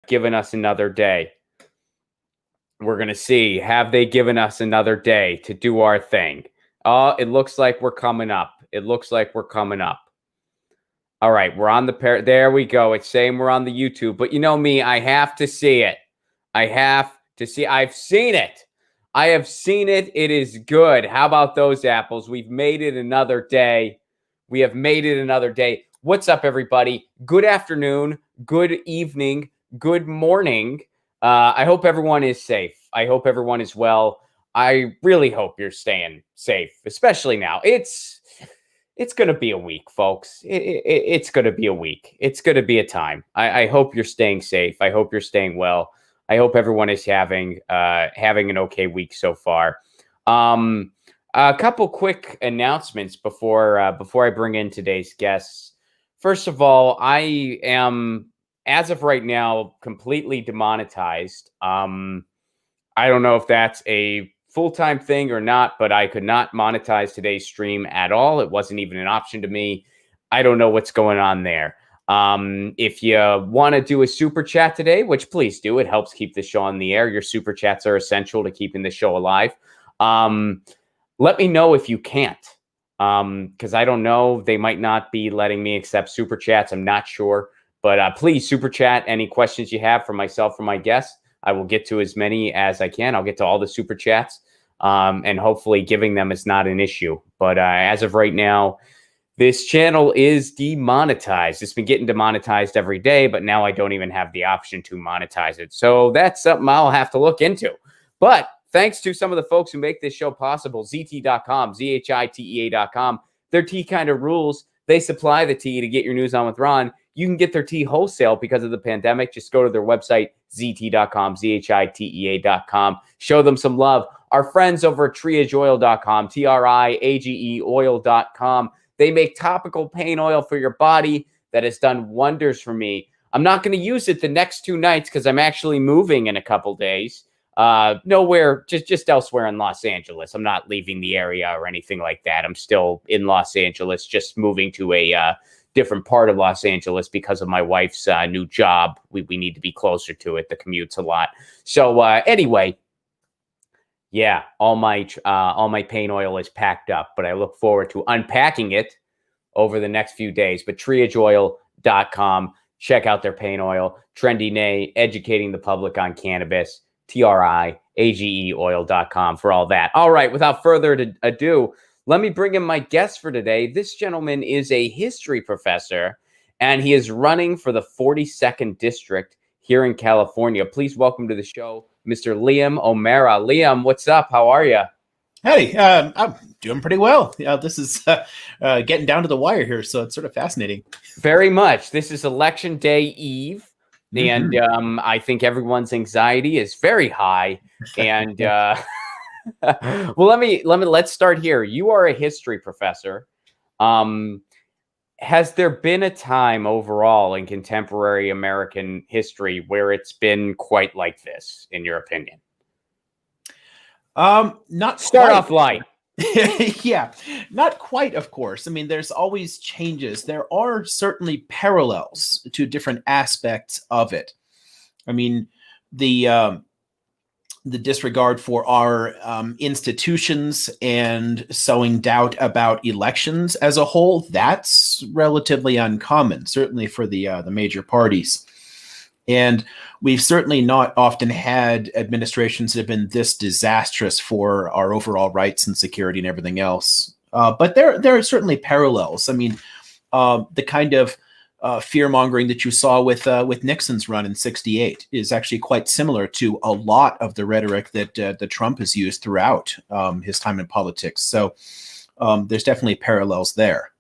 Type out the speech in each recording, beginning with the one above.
given us another day? We're going to see. Have they given us another day to do our thing? Oh, it looks like we're coming up. It looks like we're coming up. All right, we're on the pair. There we go. It's saying we're on the YouTube. But you know me, I have to see it. I have to see. I've seen it. I have seen it. It is good. How about those apples? We've made it another day. We have made it another day. What's up, everybody? Good afternoon, good evening, good morning. I hope everyone is safe. I hope everyone is well. I really hope you're staying safe, especially now. It's going to be a week, folks. It's going to be a week. It's going to be a time. I hope you're staying safe. I hope you're staying well. I hope everyone is having an okay week so far. A couple quick announcements before I bring in today's guests. First of all, I am, as of right now, completely demonetized. I don't know if that's a full-time thing or not, but I could not monetize today's stream at all. It wasn't even an option to me. I don't know what's going on there. If you want to do a super chat today, which please do, it helps keep the show on the air. Your super chats are essential to keeping the show alive. Let me know if you can't, because I don't know. They might not be letting me accept super chats. I'm not sure, but please super chat any questions you have for myself or my guests. I will get to as many as I can. I'll get to all the super chats, and hopefully giving them is not an issue. But as of right now, this channel is demonetized. It's been getting demonetized every day, but now I don't even have the option to monetize it. So that's something I'll have to look into. But thanks to some of the folks who make this show possible, ZT.com, ZHITEA.com. Their tea kind of rules. They supply the tea to Get Your News On with Ron. You can get their tea wholesale because of the pandemic. Just go to their website, ZT.com, ZHITEA.com. Show them some love. Our friends over at triageoil.com, TRIAGE oil.com. They make topical pain oil for your body that has done wonders for me. I'm not going to use it the next 2 nights because I'm actually moving in a couple days. Nowhere, just elsewhere in Los Angeles. I'm not leaving the area or anything like that. I'm still in Los Angeles, just moving to a different part of Los Angeles because of my wife's new job. We need to be closer to it. The commute's a lot. So anyway, yeah, all my pain oil is packed up, but I look forward to unpacking it over the next few days. But triageoil.com, check out their pain oil. Trendy Nay, educating the public on cannabis. TRIAGE oil.com for all that. All right, without further ado, let me bring in my guest for today. This gentleman is a history professor, and he is running for the 42nd district here in California. Please welcome to the show, Mr. Liam O'Mara. Liam, what's up? How are you? Hey, I'm doing pretty well. This is getting down to the wire here, so it's sort of fascinating. Very much. This is Election Day Eve. And I think everyone's anxiety is very high. And well, let's start here. You are a history professor. Has there been a time overall in contemporary American history where it's been quite like this, in your opinion? Not start off light. Yeah, not quite, of course. I mean, there's always changes. There are certainly parallels to different aspects of it. I mean, the disregard for our institutions and sowing doubt about elections as a whole, that's relatively uncommon, certainly for the major parties. And we've certainly not often had administrations that have been this disastrous for our overall rights and security and everything else. But there are certainly parallels. I mean, the kind of fear-mongering that you saw with Nixon's run in '68 is actually quite similar to a lot of the rhetoric that Trump has used throughout his time in politics. So there's definitely parallels there.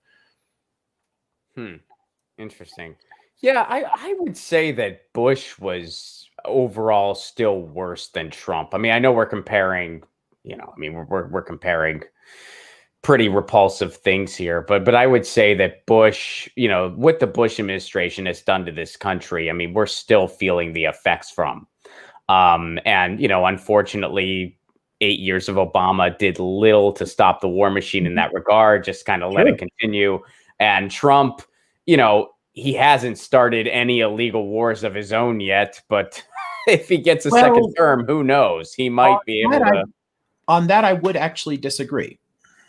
Interesting. Yeah, I would say that Bush was overall still worse than Trump. I mean, I know we're comparing, we're comparing pretty repulsive things here, but I would say that Bush, what the Bush administration has done to this country, I mean, we're still feeling the effects from. And, unfortunately, 8 years of Obama did little to stop the war machine in that regard, just kind of let it continue. And Trump, he hasn't started any illegal wars of his own yet, but if he gets a second term, who knows? He might be able to. On that, I would actually disagree.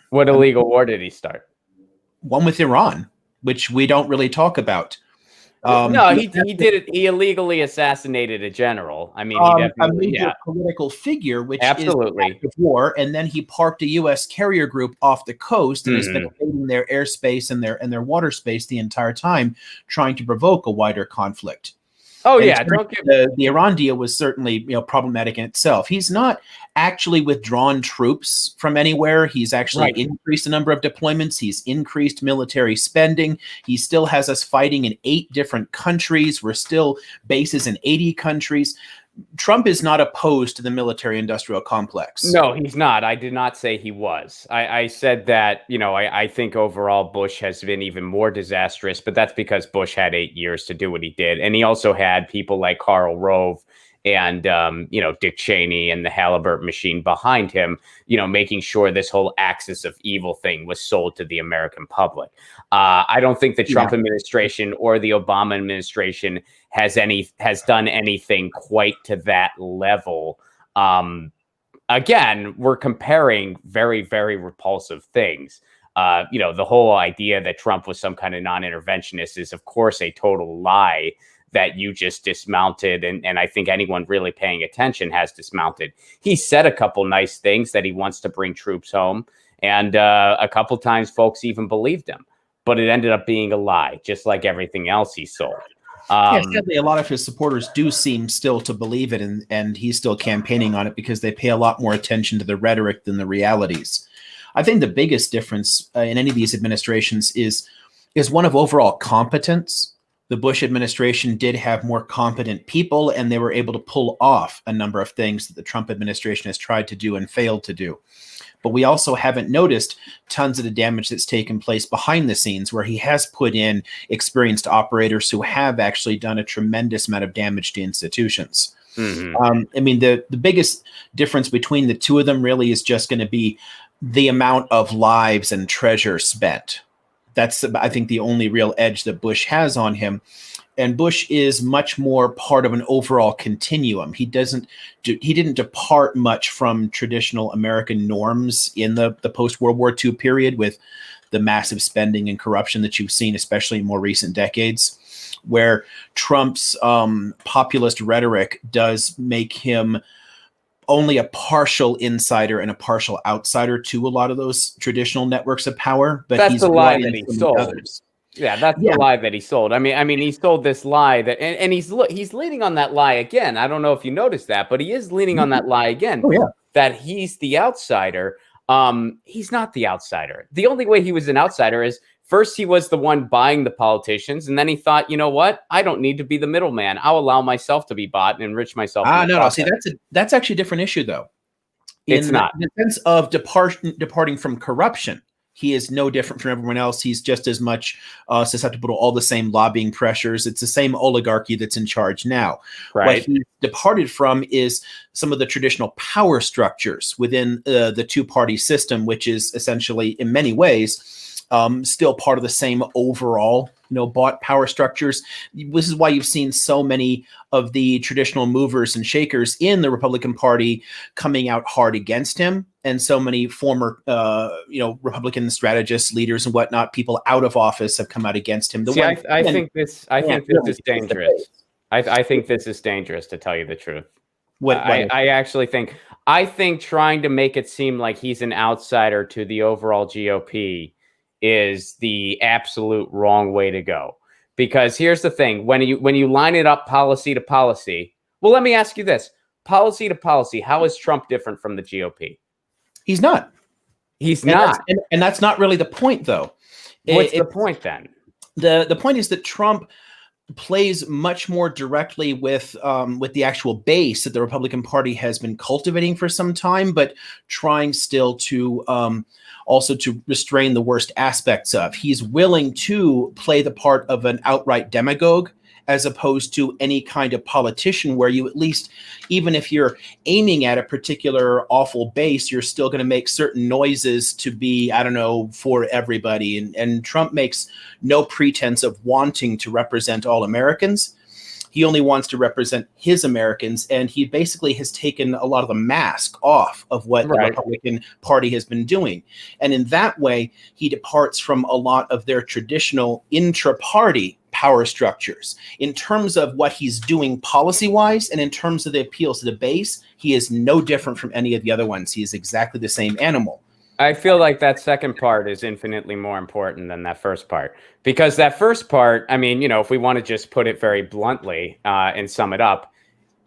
What illegal war did he start? One with Iran, which we don't really talk about. No, he did it. He illegally assassinated a general. I mean, he definitely, a major political figure, which absolutely is active war. And then he parked a U.S. carrier group off the coast and has been invading their airspace and their water space the entire time, trying to provoke a wider conflict. Oh, and yeah. The Iran deal was certainly problematic in itself. He's not actually withdrawn troops from anywhere. He's actually increased the number of deployments. He's increased military spending. He still has us fighting in 8 different countries. We're still bases in 80 countries. Trump is not opposed to the military-industrial complex. No, he's not. I did not say he was. I said that, I think overall Bush has been even more disastrous, but that's because Bush had 8 years to do what he did. And he also had people like Karl Rove and, Dick Cheney and the Halliburton machine behind him, making sure this whole axis of evil thing was sold to the American public. I don't think the Trump administration or the Obama administration has done anything quite to that level. Again, we're comparing very, very repulsive things. The whole idea that Trump was some kind of non-interventionist is, of course, a total lie that you just dismounted. And I think anyone really paying attention has dismounted. He said a couple nice things that he wants to bring troops home. And a couple times folks even believed him. But it ended up being a lie, just like everything else he sold. Sadly, a lot of his supporters do seem still to believe it, and he's still campaigning on it because they pay a lot more attention to the rhetoric than the realities. I think the biggest difference in any of these administrations is one of overall competence. The Bush administration did have more competent people, and they were able to pull off a number of things that the Trump administration has tried to do and failed to do. But we also haven't noticed tons of the damage that's taken place behind the scenes, where he has put in experienced operators who have actually done a tremendous amount of damage to institutions. The biggest difference between the two of them really is just going to be the amount of lives and treasure spent. That's, I think, the only real edge that Bush has on him. And Bush is much more part of an overall continuum. He didn't depart much from traditional American norms in the post-World War II period, with the massive spending and corruption that you've seen, especially in more recent decades, where Trump's populist rhetoric does make him only a partial insider and a partial outsider to a lot of those traditional networks of power. But that's he's the lie that he sold. Yeah, that's the lie that he sold. I mean, he sold this lie that, and he's leaning on that lie again. I don't know if you noticed that, but he is leaning on that lie again. That he's the outsider. He's not the outsider. The only way he was an outsider is first he was the one buying the politicians, and then he thought, you know what? I don't need to be the middleman. I'll allow myself to be bought and enrich myself. No. See, that's actually a different issue, though. It's not. In the sense of departing from corruption. He is no different from everyone else. He's just as much susceptible to all the same lobbying pressures. It's the same oligarchy that's in charge now. Right. What he departed from is some of the traditional power structures within the two-party system, which is essentially, in many ways, still part of the same overall, bought power structures. This is why you've seen so many of the traditional movers and shakers in the Republican Party coming out hard against him, and so many former, Republican strategists, leaders, and whatnot, people out of office have come out against him. I think this is dangerous. I think this is dangerous, to tell you the truth. I think trying to make it seem like he's an outsider to the overall GOP is the absolute wrong way to go. Because here's the thing, when you line it up policy to policy, well, let me ask you this. Policy to policy, how is Trump different from the GOP? He's not. He's not. And that's not really the point, though. What's the point then? The point is that Trump plays much more directly with the actual base that the Republican Party has been cultivating for some time, but trying still to also to restrain the worst aspects of. He's willing to play the part of an outright demagogue as opposed to any kind of politician where you at least, even if you're aiming at a particular awful base, you're still going to make certain noises to be, I don't know, for everybody. And Trump makes no pretense of wanting to represent all Americans. He only wants to represent his Americans, and he basically has taken a lot of the mask off of what the Republican Party has been doing. And in that way, he departs from a lot of their traditional intra-party power structures. In terms of what he's doing policy-wise and in terms of the appeals to the base, he is no different from any of the other ones. He is exactly the same animal. I feel like that second part is infinitely more important than that first part, because that first part, I mean, if we want to just put it very bluntly and sum it up,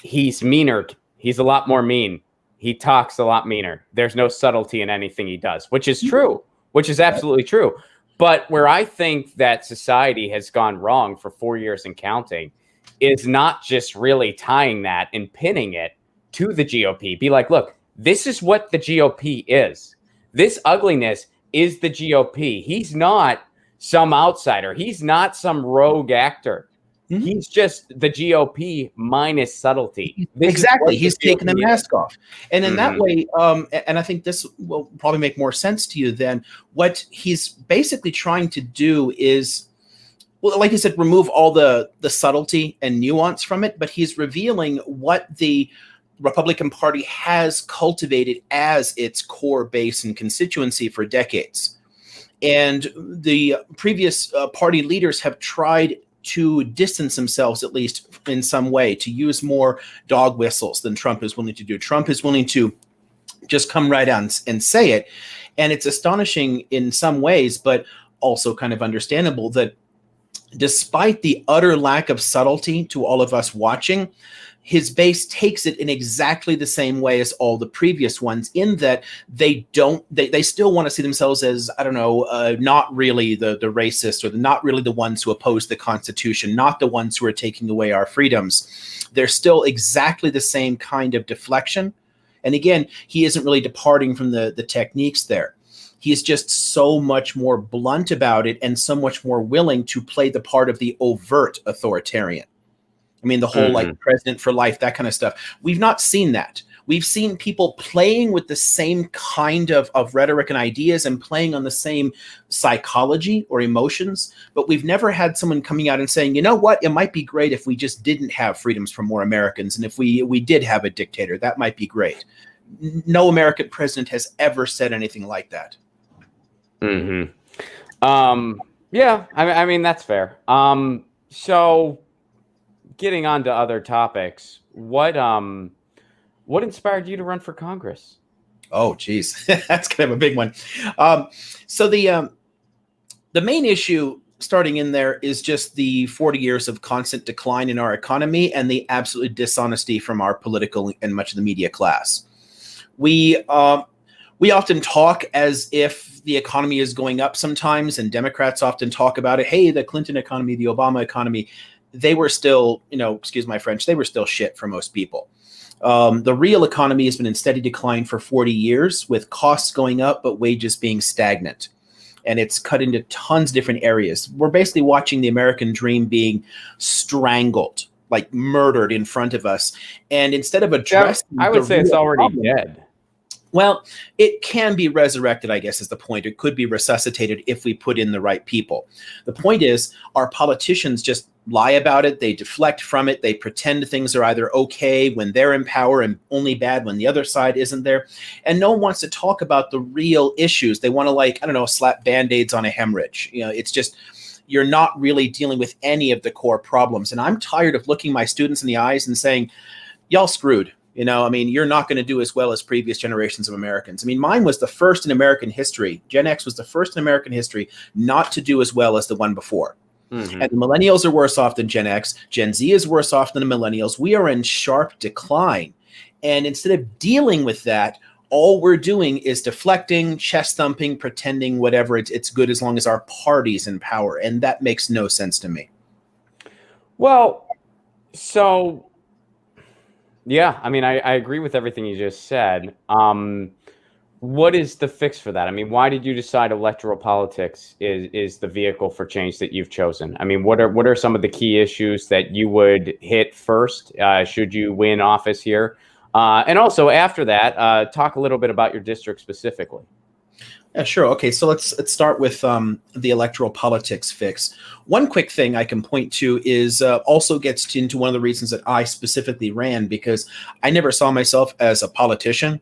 he's meaner. He's a lot more mean. He talks a lot meaner. There's no subtlety in anything he does, which is true, which is absolutely true. But where I think that society has gone wrong for 4 years and counting is not just really tying that and pinning it to the GOP. Be like, look, this is what the GOP is. This ugliness is the GOP. He's not some outsider. He's not some rogue actor. Mm-hmm. He's just the GOP minus subtlety. Exactly. He's taken the mask off. And in that way, and I think this will probably make more sense to you then, what he's basically trying to do is, well, like I said, remove all the subtlety and nuance from it, but he's revealing what the Republican Party has cultivated as its core base and constituency for decades. And the previous party leaders have tried to distance themselves, at least in some way, to use more dog whistles than Trump is willing to do. Trump is willing to just come right out and say it. And it's astonishing in some ways, but also kind of understandable that despite the utter lack of subtlety to all of us watching, his base takes it in exactly the same way as all the previous ones, in that they still want to see themselves as, I don't know, not really the racists, or not really the ones who oppose the Constitution, not the ones who are taking away our freedoms. They're still exactly the same kind of deflection. And again, he isn't really departing from the techniques there. He's just so much more blunt about it and so much more willing to play the part of the overt authoritarian. I mean, the whole like president for life, that kind of stuff. We've not seen that. We've seen people playing with the same kind of rhetoric and ideas and playing on the same psychology or emotions, but we've never had someone coming out and saying, you know what, it might be great if we just didn't have freedoms for more Americans. And if we did have a dictator, that might be great. No American president has ever said anything like that. Yeah, I mean, that's fair. So getting on to other topics, what inspired you to run for Congress? Oh, geez, that's kind of a big one. So the main issue starting in there is just the 40 years of constant decline in our economy and the absolute dishonesty from our political and much of the media class. We often talk as if the economy is going up sometimes, and Democrats often talk about it. Hey, the Clinton economy, the Obama economy, they were still, excuse my French, they were still shit for most people. The real economy has been in steady decline for 40 years, with costs going up, but wages being stagnant. And it's cut into tons of different areas. We're basically watching the American dream being strangled, like murdered in front of us. And instead of addressing, I would say it's already dead. Well, it can be resurrected, I guess is the point. It could be resuscitated if we put in the right people. The point is, our politicians just lie about it. They deflect from it. They pretend things are either okay when they're in power and only bad when the other side isn't there. And no one wants to talk about the real issues. They want to, slap Band-Aids on a hemorrhage. It's just, you're not really dealing with any of the core problems. And I'm tired of looking my students in the eyes and saying, y'all screwed. You're not going to do as well as previous generations of Americans. Mine was the first in American history. Gen X was the first in American history not to do as well as the one before. And the millennials are worse off than Gen X. Gen Z is worse off than the millennials. We are in sharp decline. And instead of dealing with that, all we're doing is deflecting, chest thumping, pretending whatever, it's good as long as our party's in power. And that makes no sense to me. Well, so... yeah, I agree with everything you just said. What is the fix for that? I mean, why did you decide electoral politics is the vehicle for change that you've chosen? I mean, what are some of the key issues that you would hit first should you win office here? And also after that, talk a little bit about your district specifically. Yeah, sure. Okay, so let's start with the electoral politics fix. One quick thing I can point to is also gets into one of the reasons that I specifically ran, because I never saw myself as a politician.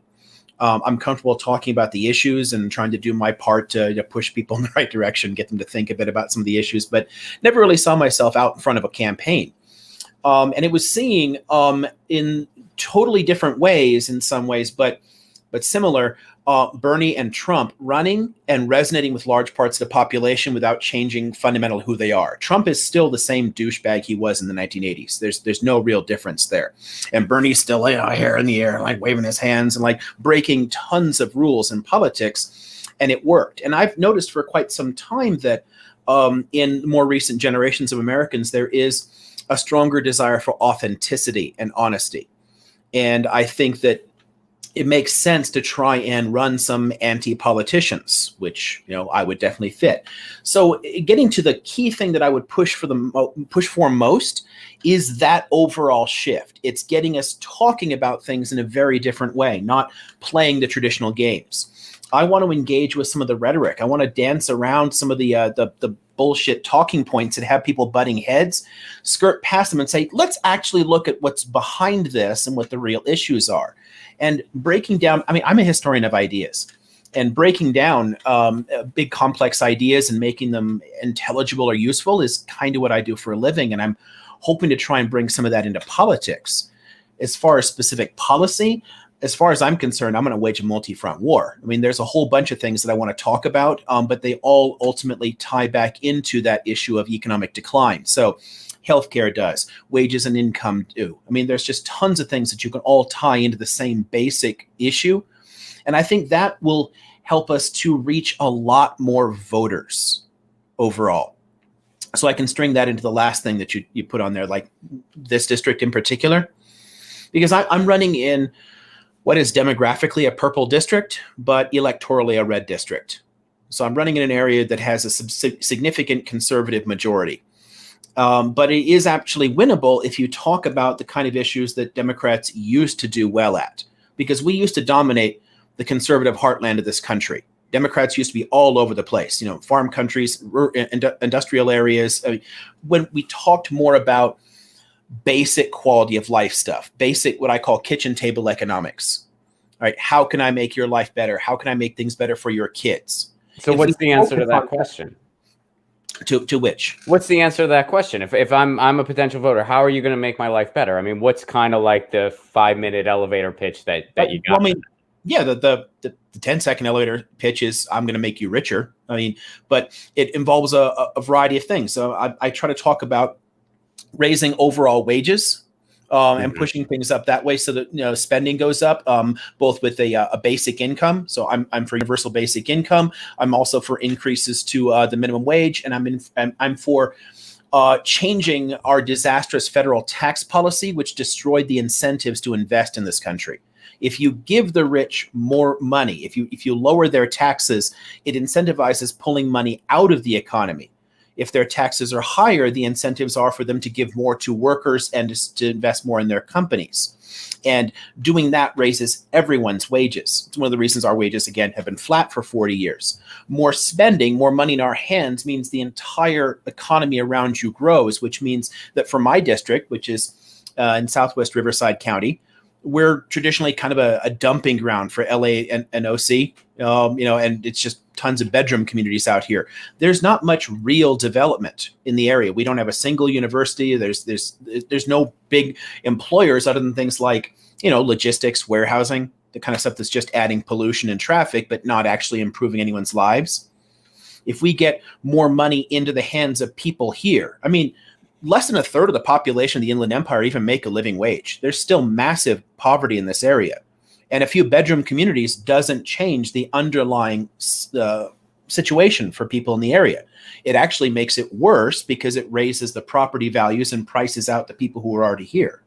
I'm comfortable talking about the issues and trying to do my part to push people in the right direction, get them to think a bit about some of the issues, but never really saw myself out in front of a campaign. And it was seeing in totally different ways in some ways, but similar, Bernie and Trump running and resonating with large parts of the population without changing fundamentally who they are. Trump is still the same douchebag he was in the 1980s. There's no real difference there. And Bernie's still, hair in the air, like waving his hands and like breaking tons of rules in politics. And it worked. And I've noticed for quite some time that in more recent generations of Americans, there is a stronger desire for authenticity and honesty. And I think that it makes sense to try and run some anti-politicians, which I would definitely fit. So getting to the key thing that I would push for most is that overall shift. It's getting us talking about things in a very different way, not playing the traditional games. I want to engage with some of the rhetoric. I want to dance around some of the bullshit talking points and have people butting heads, skirt past them and say, let's actually look at what's behind this and what the real issues are. And breaking down, I mean, I'm a historian of ideas, and breaking down big complex ideas and making them intelligible or useful is kind of what I do for a living. And I'm hoping to try and bring some of that into politics. As far as specific policy, as far as I'm concerned, I'm going to wage a multi-front war. I mean, there's a whole bunch of things that I want to talk about, but they all ultimately tie back into that issue of economic decline. So healthcare does, wages and income do. I mean, there's just tons of things that you can all tie into the same basic issue. And I think that will help us to reach a lot more voters overall. So I can string that into the last thing that you put on there, like this district in particular, because I'm running in what is demographically a purple district, but electorally a red district. So I'm running in an area that has a significant conservative majority. But it is actually winnable if you talk about the kind of issues that Democrats used to do well at, because we used to dominate the conservative heartland of this country. Democrats used to be all over the place, farm countries, industrial areas. When we talked more about basic quality of life stuff, basic what I call kitchen table economics. All right, how can I make your life better? How can I make things better for your kids? So what's the answer to that question? To which? What's the answer to that question? If I'm a potential voter, how are you going to make my life better? I mean, what's kind of like the 5-minute elevator pitch that you got? Well, I mean, yeah, the 10-second elevator pitch is I'm going to make you richer. I mean, but it involves a variety of things. So I try to talk about raising overall wages and pushing things up that way so that spending goes up, both with a basic income. So I'm for universal basic income. I'm also for increases to the minimum wage, and I'm for changing our disastrous federal tax policy, which destroyed the incentives to invest in this country. If you give the rich more money, if you lower their taxes, it incentivizes pulling money out of the economy. If their taxes are higher, the incentives are for them to give more to workers and to invest more in their companies. And doing that raises everyone's wages. It's one of the reasons our wages, again, have been flat for 40 years. More spending, more money in our hands means the entire economy around you grows, which means that for my district, which is in Southwest Riverside County, we're traditionally kind of a dumping ground for LA and OC, and it's just tons of bedroom communities out here. There's not much real development in the area. We don't have a single university. There's no big employers other than things like, logistics, warehousing, the kind of stuff that's just adding pollution and traffic, but not actually improving anyone's lives. If we get more money into the hands of people here, I mean, less than a third of the population of the Inland Empire even make a living wage. There's still massive poverty in this area. And a few bedroom communities doesn't change the underlying situation for people in the area. It actually makes it worse because it raises the property values and prices out the people who are already here.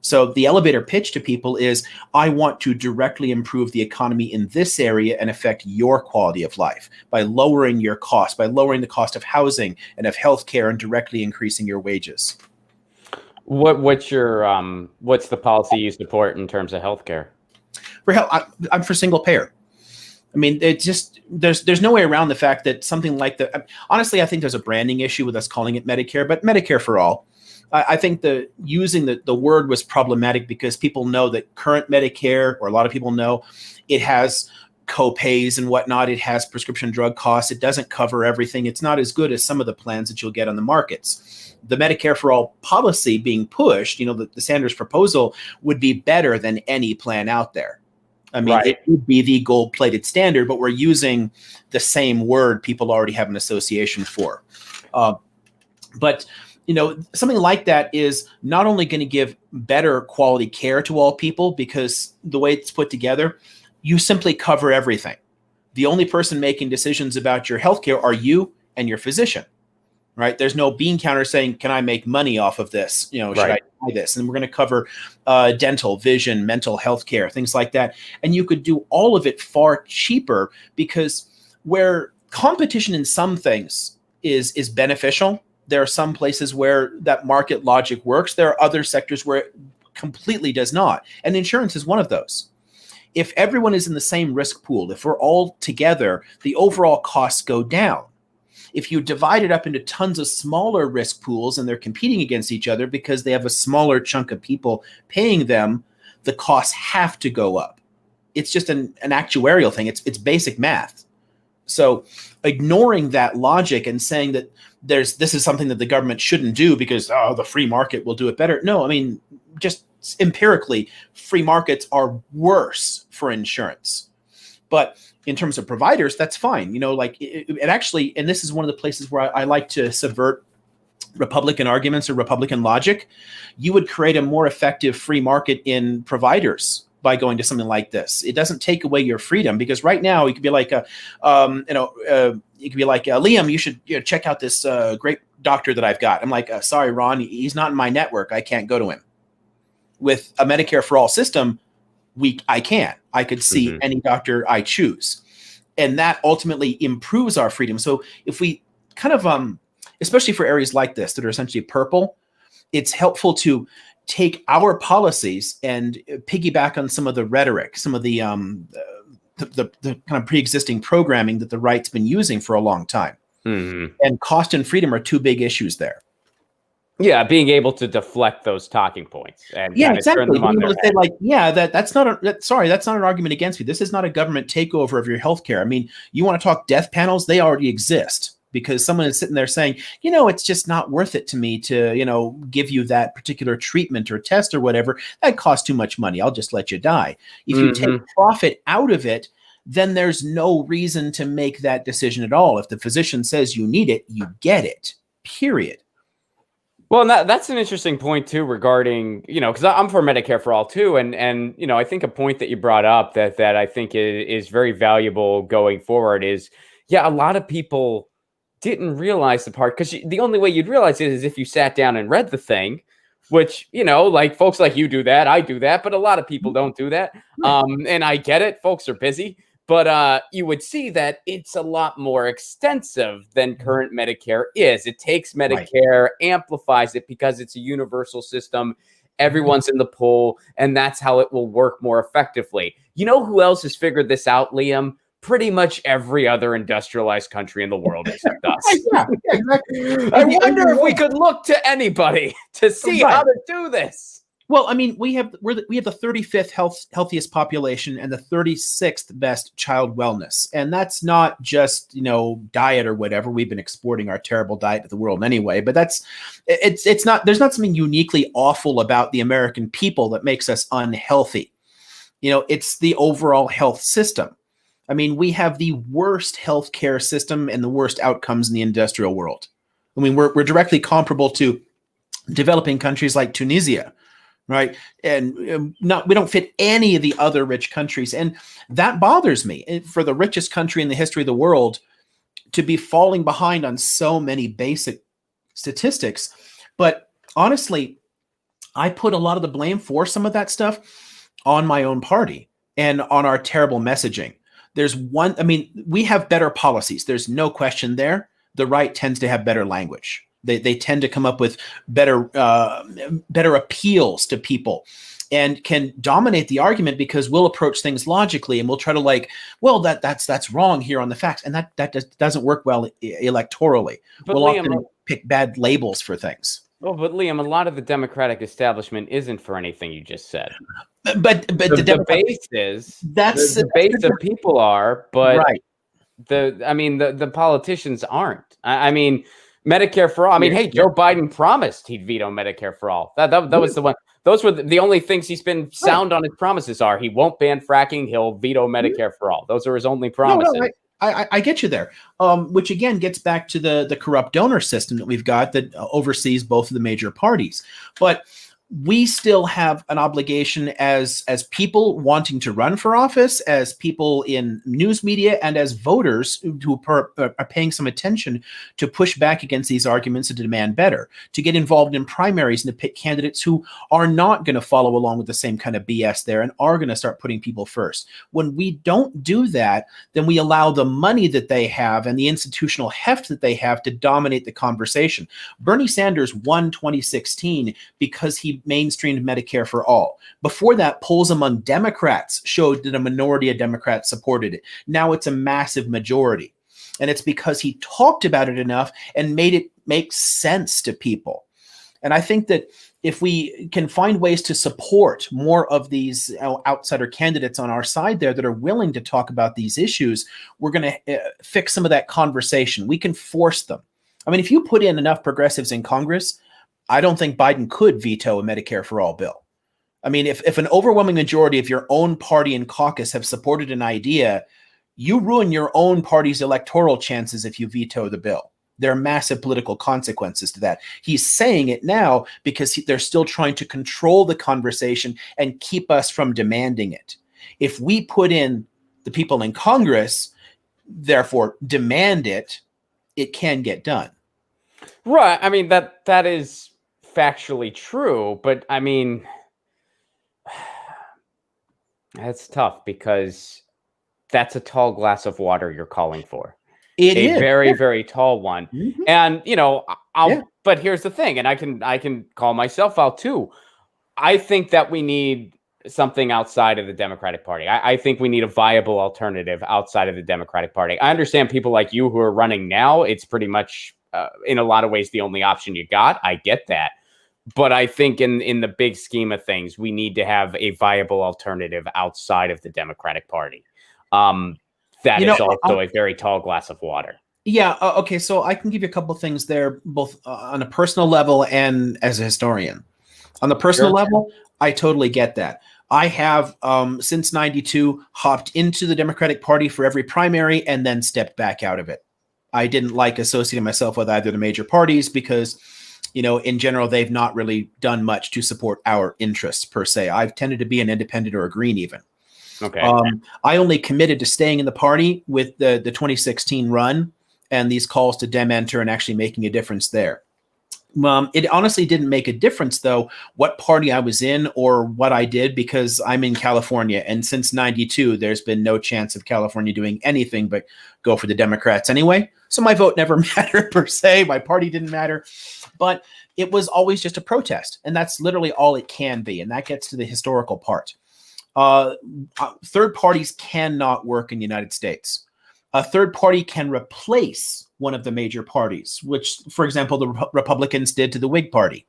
So the elevator pitch to people is, I want to directly improve the economy in this area and affect your quality of life by lowering your cost, by lowering the cost of housing and of healthcare and directly increasing your wages. What's the policy you support in terms of healthcare? I'm for single payer. I mean, it just there's no way around the fact that something like that. Honestly, I think there's a branding issue with us calling it Medicare, but Medicare for all. I think using the word was problematic because people know that current Medicare, or a lot of people know, it has co-pays and whatnot. It has prescription drug costs. It doesn't cover everything. It's not as good as some of the plans that you'll get on the markets. The Medicare for all policy being pushed, the Sanders proposal, would be better than any plan out there. I mean, It would be the gold-plated standard, but we're using the same word people already have an association for. But something like that is not only going to give better quality care to all people, because the way it's put together, you simply cover everything. The only person making decisions about your healthcare are you and your physician, right? There's no bean counter saying, can I make money off of this? Should I buy this? And we're going to cover dental, vision, mental health care, things like that. And you could do all of it far cheaper, because where competition in some things is beneficial, there are some places where that market logic works. There are other sectors where it completely does not. And insurance is one of those. If everyone is in the same risk pool, if we're all together, the overall costs go down. If you divide it up into tons of smaller risk pools and they're competing against each other because they have a smaller chunk of people paying them, the costs have to go up. It's just an actuarial thing. It's basic math. So ignoring that logic and saying that this is something that the government shouldn't do because the free market will do it better. No, I mean, just empirically, free markets are worse for insurance. But in terms of providers, that's fine. It actually, and this is one of the places where I like to subvert Republican arguments or Republican logic. You would create a more effective free market in providers by going to something like this. It doesn't take away your freedom, because right now you could be like, Liam, you should check out this great doctor that I've got. I'm like, sorry, Ron, he's not in my network. I can't go to him. With a Medicare for all system, I could see any doctor I choose. And that ultimately improves our freedom. So if we kind of, especially for areas like this that are essentially purple, it's helpful to take our policies and piggyback on some of the rhetoric, some of the kind of pre-existing programming that the right's been using for a long time. Mm-hmm. And cost and freedom are two big issues there. Yeah, being able to deflect those talking points and exactly. turn them on being able to say that's not an argument against you. This is not a government takeover of your healthcare. I mean, you want to talk death panels? They already exist, because someone is sitting there saying, it's just not worth it to me to, give you that particular treatment or test or whatever. That costs too much money. I'll just let you die. If you take profit out of it, then there's no reason to make that decision at all. If the physician says you need it, you get it, period. Well, that's an interesting point too, regarding, because I'm for Medicare for all too. And I think a point that you brought up that I think is very valuable going forward is, a lot of people didn't realize the part, because the only way you'd realize it is if you sat down and read the thing, which, like folks like you do that, I do that, but a lot of people don't do that. And I get it. Folks are busy. But you would see that it's a lot more extensive than current Medicare is. It takes Medicare, amplifies it because it's a universal system. Everyone's in the pool, and that's how it will work more effectively. You know who else has figured this out, Liam? Pretty much every other industrialized country in the world except us. Yeah, exactly. I wonder if we could look to anybody to see how to do this. Well, I mean, we have the 35th healthiest population and the 36th best child wellness, and that's not just diet or whatever. We've been exporting our terrible diet to the world anyway, but it's not. There's not something uniquely awful about the American people that makes us unhealthy. It's the overall health system. I mean, we have the worst healthcare system and the worst outcomes in the industrial world. I mean, we're directly comparable to developing countries like Tunisia. Right. And we don't fit any of the other rich countries. And that bothers me, for the richest country in the history of the world to be falling behind on so many basic statistics. But honestly, I put a lot of the blame for some of that stuff on my own party and on our terrible messaging. I mean, we have better policies. There's no question there. The right tends to have better language. They tend to come up with better appeals to people and can dominate the argument because we'll approach things logically and we'll try to that's wrong here on the facts. And that doesn't work well electorally. But We'll Liam, often pick bad labels for things. well, but Liam, a lot of the Democratic establishment isn't for anything you just said. But The base is the base of people are, but right. The politicians aren't. I mean, Medicare for all. I mean, hey, Joe Biden promised he'd veto Medicare for all. That was the one. Those were the only things he's been sound on his promises are. He won't ban fracking. He'll veto Medicare for all. Those are his only promises. No, I get you there. Which again gets back to the corrupt donor system that we've got that oversees both of the major parties. But we still have an obligation as people wanting to run for office, as people in news media, and as voters who are paying some attention to push back against these arguments and to demand better, to get involved in primaries and to pick candidates who are not going to follow along with the same kind of BS there and are going to start putting people first. When we don't do that, then we allow the money that they have and the institutional heft that they have to dominate the conversation. Bernie Sanders won 2016 because he mainstreamed Medicare for all. Before that, polls among Democrats showed that a minority of Democrats supported it. Now it's a massive majority. And it's because he talked about it enough and made it make sense to people. And I think that if we can find ways to support more of these outsider candidates on our side there that are willing to talk about these issues, we're going to fix some of that conversation. We can force them. I mean, if you put in enough progressives in Congress, I don't think Biden could veto a Medicare for all bill. I mean, if an overwhelming majority of your own party and caucus have supported an idea, you ruin your own party's electoral chances if you veto the bill. There are massive political consequences to that. He's saying it now because they're still trying to control the conversation and keep us from demanding it. If we put in the people in Congress, therefore demand it, it can get done. Right. I mean, that is factually true, but I mean, that's tough because that's a tall glass of water you're calling for. It is very, very tall one. Mm-hmm. And, but here's the thing, and I can call myself out too. I think that we need something outside of the Democratic Party. I think we need a viable alternative outside of the Democratic Party. I understand people like you who are running now. It's pretty much, in a lot of ways, the only option you got. I get that. But I think in the big scheme of things, we need to have a viable alternative outside of the Democratic Party. That is also a very tall glass of water. Yeah. Okay. So I can give you a couple of things there, both on a personal level and as a historian. On the personal level, I totally get that. I have, since 92, hopped into the Democratic Party for every primary and then stepped back out of it. I didn't like associating myself with either of the major parties because, in general, they've not really done much to support our interests per se. I've tended to be an independent or a green even. Okay. I only committed to staying in the party with the 2016 run and these calls to dem enter and actually making a difference there. It honestly didn't make a difference, though, what party I was in or what I did, because I'm in California. And since 92, there's been no chance of California doing anything but go for the Democrats anyway. So my vote never mattered per se. My party didn't matter. But it was always just a protest. And that's literally all it can be. And that gets to the historical part. Third parties cannot work in the United States. A third party can replace one of the major parties, which, for example, the Republicans did to the Whig Party.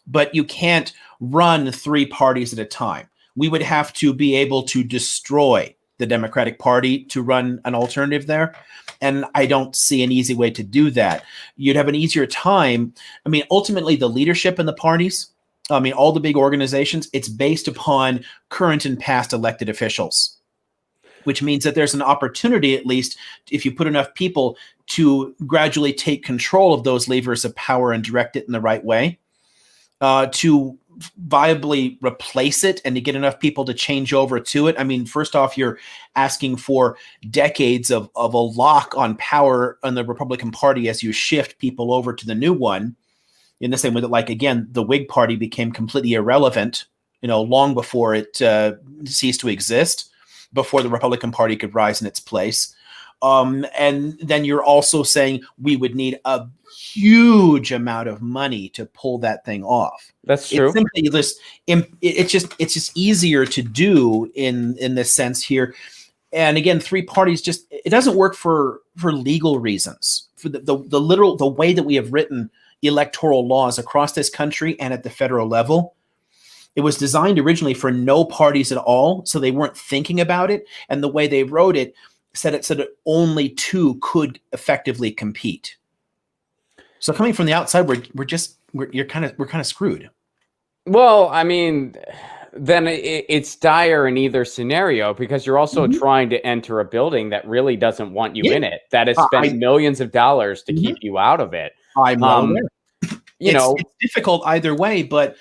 But you can't run three parties at a time. We would have to be able to destroy the Democratic Party to run an alternative there. And I don't see an easy way to do that. You'd have an easier time. I mean, ultimately, the leadership in the parties, all the big organizations, it's based upon current and past elected officials, which means that there's an opportunity, at least if you put enough people, to gradually take control of those levers of power and direct it in the right way, to viably replace it and to get enough people to change over to it. I mean, first off, you're asking for decades of a lock on power on the Republican Party as you shift people over to the new one. in the same way that, like, again, the Whig Party became completely irrelevant, long before it ceased to exist, before the Republican Party could rise in its place. And then you're also saying we would need a huge amount of money to pull that thing off. That's true. It's simply it's just easier to do in this sense here. And again, three parties it doesn't work for legal reasons. For the way that we have written electoral laws across this country and at the federal level, it was designed originally for no parties at all, so they weren't thinking about it. And the way they wrote it said that only two could effectively compete. So coming from the outside, we're kind of screwed. Well, I mean, then it's dire in either scenario, because you're also trying to enter a building that really doesn't want you in it, that has spent millions of dollars to keep you out of it. I'm aware. It's difficult either way, but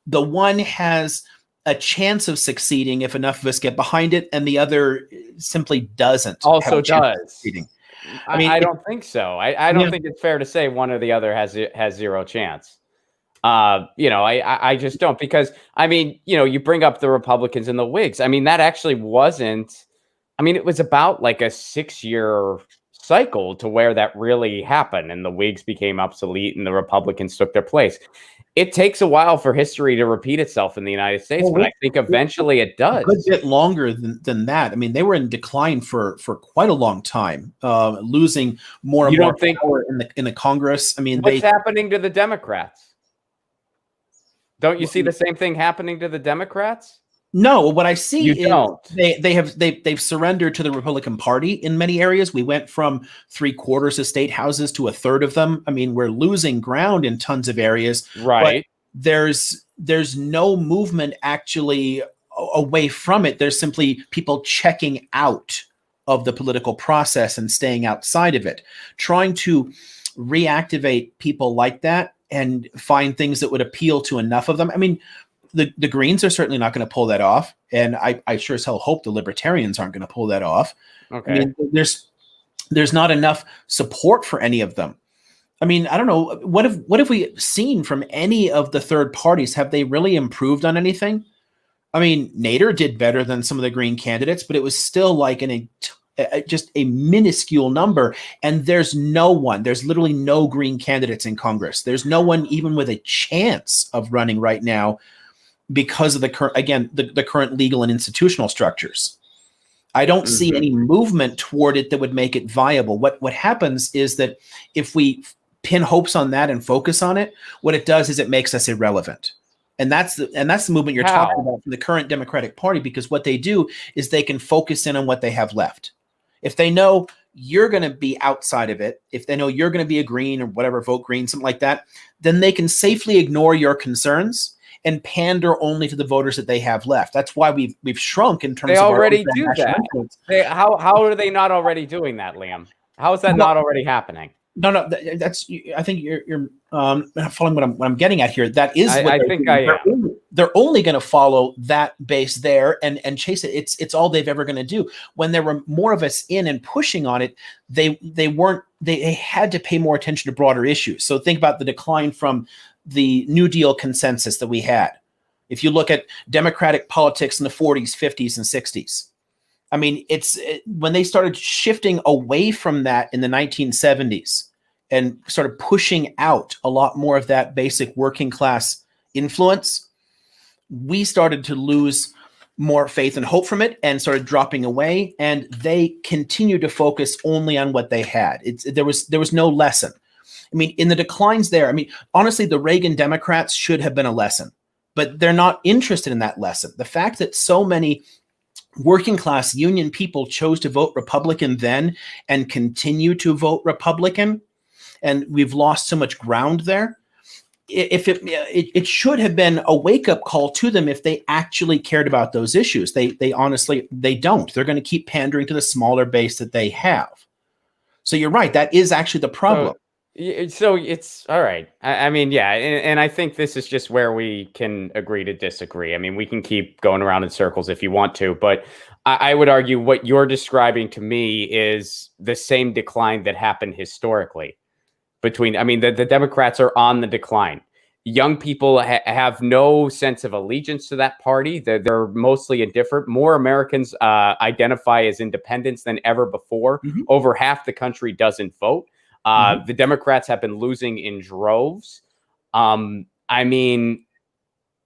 the one has a chance of succeeding if enough of us get behind it, and the other simply doesn't. Also does. I mean, I don't think so. I don't think it's fair to say one or the other has zero chance. I just don't, because I mean, you bring up the Republicans and the Whigs. I mean, that actually wasn't. I mean, it was about like a 6-year cycle to where that really happened, and the Whigs became obsolete and the Republicans took their place. It takes a while for history to repeat itself in the United States, but I think eventually it does. A good bit longer than that. I mean, they were in decline for quite a long time, losing more and more power in the Congress. I mean, what's happening to the Democrats? Don't you see the same thing happening to the Democrats? No, what I see is they've surrendered to the Republican Party in many areas. We went from 3/4 of state houses to 1/3 of them. I mean, we're losing ground in tons of areas. Right. But there's no movement actually away from it. There's simply people checking out of the political process and staying outside of it, trying to reactivate people like that and find things that would appeal to enough of them. I mean, the Greens are certainly not going to pull that off, and I sure as hell hope the Libertarians aren't going to pull that off. Okay. I mean, there's not enough support for any of them. I mean, I don't know. What have we seen from any of the third parties? Have they really improved on anything? I mean, Nader did better than some of the Green candidates, but it was still like just a minuscule number. And there's literally no Green candidates in Congress. There's no one even with a chance of running right now, because of the current legal and institutional structures. I don't see any movement toward it that would make it viable. What happens is that if we pin hopes on that and focus on it, what it does is it makes us irrelevant. And that's the movement you're talking about from the current Democratic Party, because what they do is they can focus in on what they have left. If they know you're going to be outside of it, if they know you're going to be a Green or whatever, vote Green, something like that, then they can safely ignore your concerns and pander only to the voters that they have left. That's why we've shrunk in terms of our already do that. How are they not already doing that, Liam? How is that not already happening? No, that's. I think you're following what I'm getting at here. That is what I think I am. They're only going to follow that base there and chase it. It's all they've ever going to do. When there were more of us in and pushing on it, they had to pay more attention to broader issues. So think about the decline from the New Deal consensus that we had. If you look at Democratic politics in the 40s, 50s, and 60s, I mean, when they started shifting away from that in the 1970s and started pushing out a lot more of that basic working class influence, we started to lose more faith and hope from it and started dropping away. And they continued to focus only on what they had. There was no lesson. I mean, in the declines there, I mean, honestly, the Reagan Democrats should have been a lesson, but they're not interested in that lesson. The fact that so many working class union people chose to vote Republican then and continue to vote Republican, and we've lost so much ground there. It should have been a wake-up call to them if they actually cared about those issues. They honestly don't. They're going to keep pandering to the smaller base that they have. So you're right. That is actually the problem. So it's all right. I mean, yeah. And I think this is just where we can agree to disagree. I mean, we can keep going around in circles if you want to, but I would argue what you're describing to me is the same decline that happened historically I mean, the Democrats are on the decline. Young people have no sense of allegiance to that party. They're mostly indifferent. More Americans identify as independents than ever before. Mm-hmm. Over half the country doesn't vote. Mm-hmm. The Democrats have been losing in droves. I mean,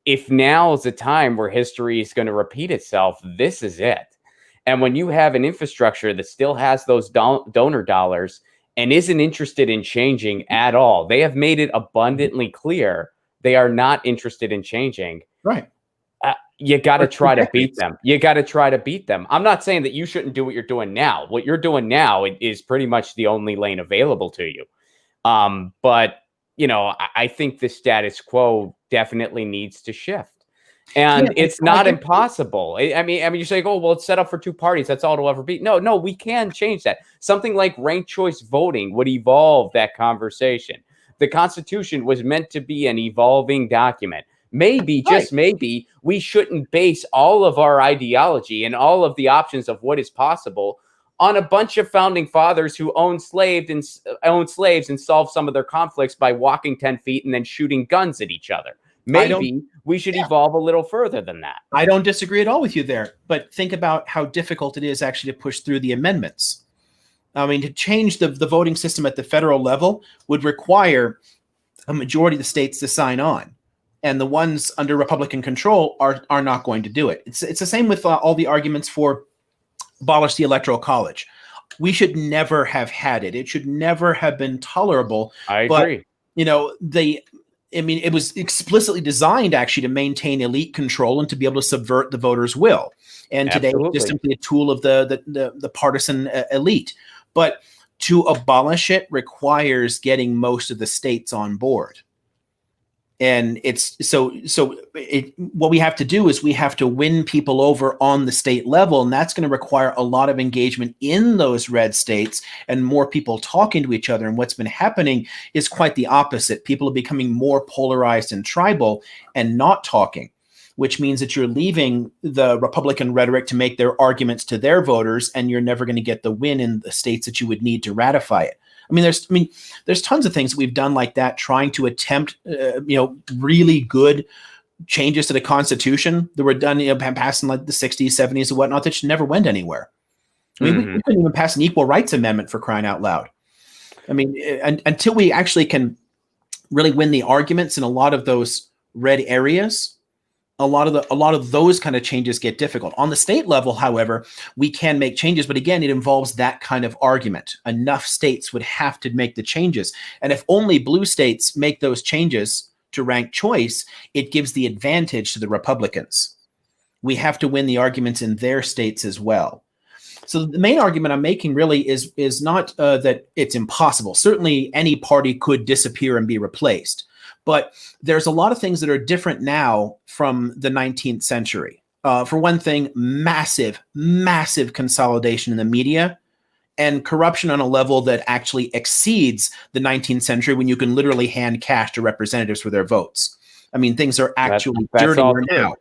if now is the time where history is going to repeat itself, this is it. And when you have an infrastructure that still has those donor dollars and isn't interested in changing at all, they have made it abundantly clear they are not interested in changing. Right. You got to try to beat them. You got to try to beat them. I'm not saying that you shouldn't do what you're doing now. What you're doing now is pretty much the only lane available to you. But, you know, I think the status quo definitely needs to shift. And it's not impossible. I mean, you say, oh, well, it's set up for two parties. That's all it'll ever be. No, we can change that. Something like ranked choice voting would evolve that conversation. The Constitution was meant to be an evolving document. Maybe, just maybe, we shouldn't base all of our ideology and all of the options of what is possible on a bunch of founding fathers who owned slaves and solved some of their conflicts by walking 10 feet and then shooting guns at each other. Maybe we should evolve a little further than that. I don't disagree at all with you there, but think about how difficult it is actually to push through the amendments. I mean, to change the voting system at the federal level would require a majority of the states to sign on, and the ones under Republican control are not going to do it. It's the same with all the arguments for abolish the Electoral College. We should never have had it. It should never have been tolerable. I agree. But, you know, it was explicitly designed actually to maintain elite control and to be able to subvert the voters' will. And today it's just simply a tool of the partisan elite. But to abolish it requires getting most of the states on board. And what we have to do is we have to win people over on the state level, and that's going to require a lot of engagement in those red states and more people talking to each other. And what's been happening is quite the opposite. People are becoming more polarized and tribal and not talking, which means that you're leaving the Republican rhetoric to make their arguments to their voters, and you're never going to get the win in the states that you would need to ratify it. There's tons of things that we've done like that, trying to attempt, really good changes to the Constitution that were done, passed in like the 60s, 70s, and whatnot, that just never went anywhere. I mean, we couldn't even pass an equal rights amendment, for crying out loud. I mean, until we actually can really win the arguments in a lot of those red areas, a lot of those kind of changes get difficult. On the state level, however, we can make changes, but again, it involves that kind of argument. Enough states would have to make the changes. And if only blue states make those changes to ranked choice, it gives the advantage to the Republicans. We have to win the arguments in their states as well. So the main argument I'm making really is not that it's impossible. Certainly any party could disappear and be replaced. But there's a lot of things that are different now from the 19th century. For one thing, massive consolidation in the media and corruption on a level that actually exceeds the 19th century, when you can literally hand cash to representatives for their votes. I mean, things are actually dirtier now.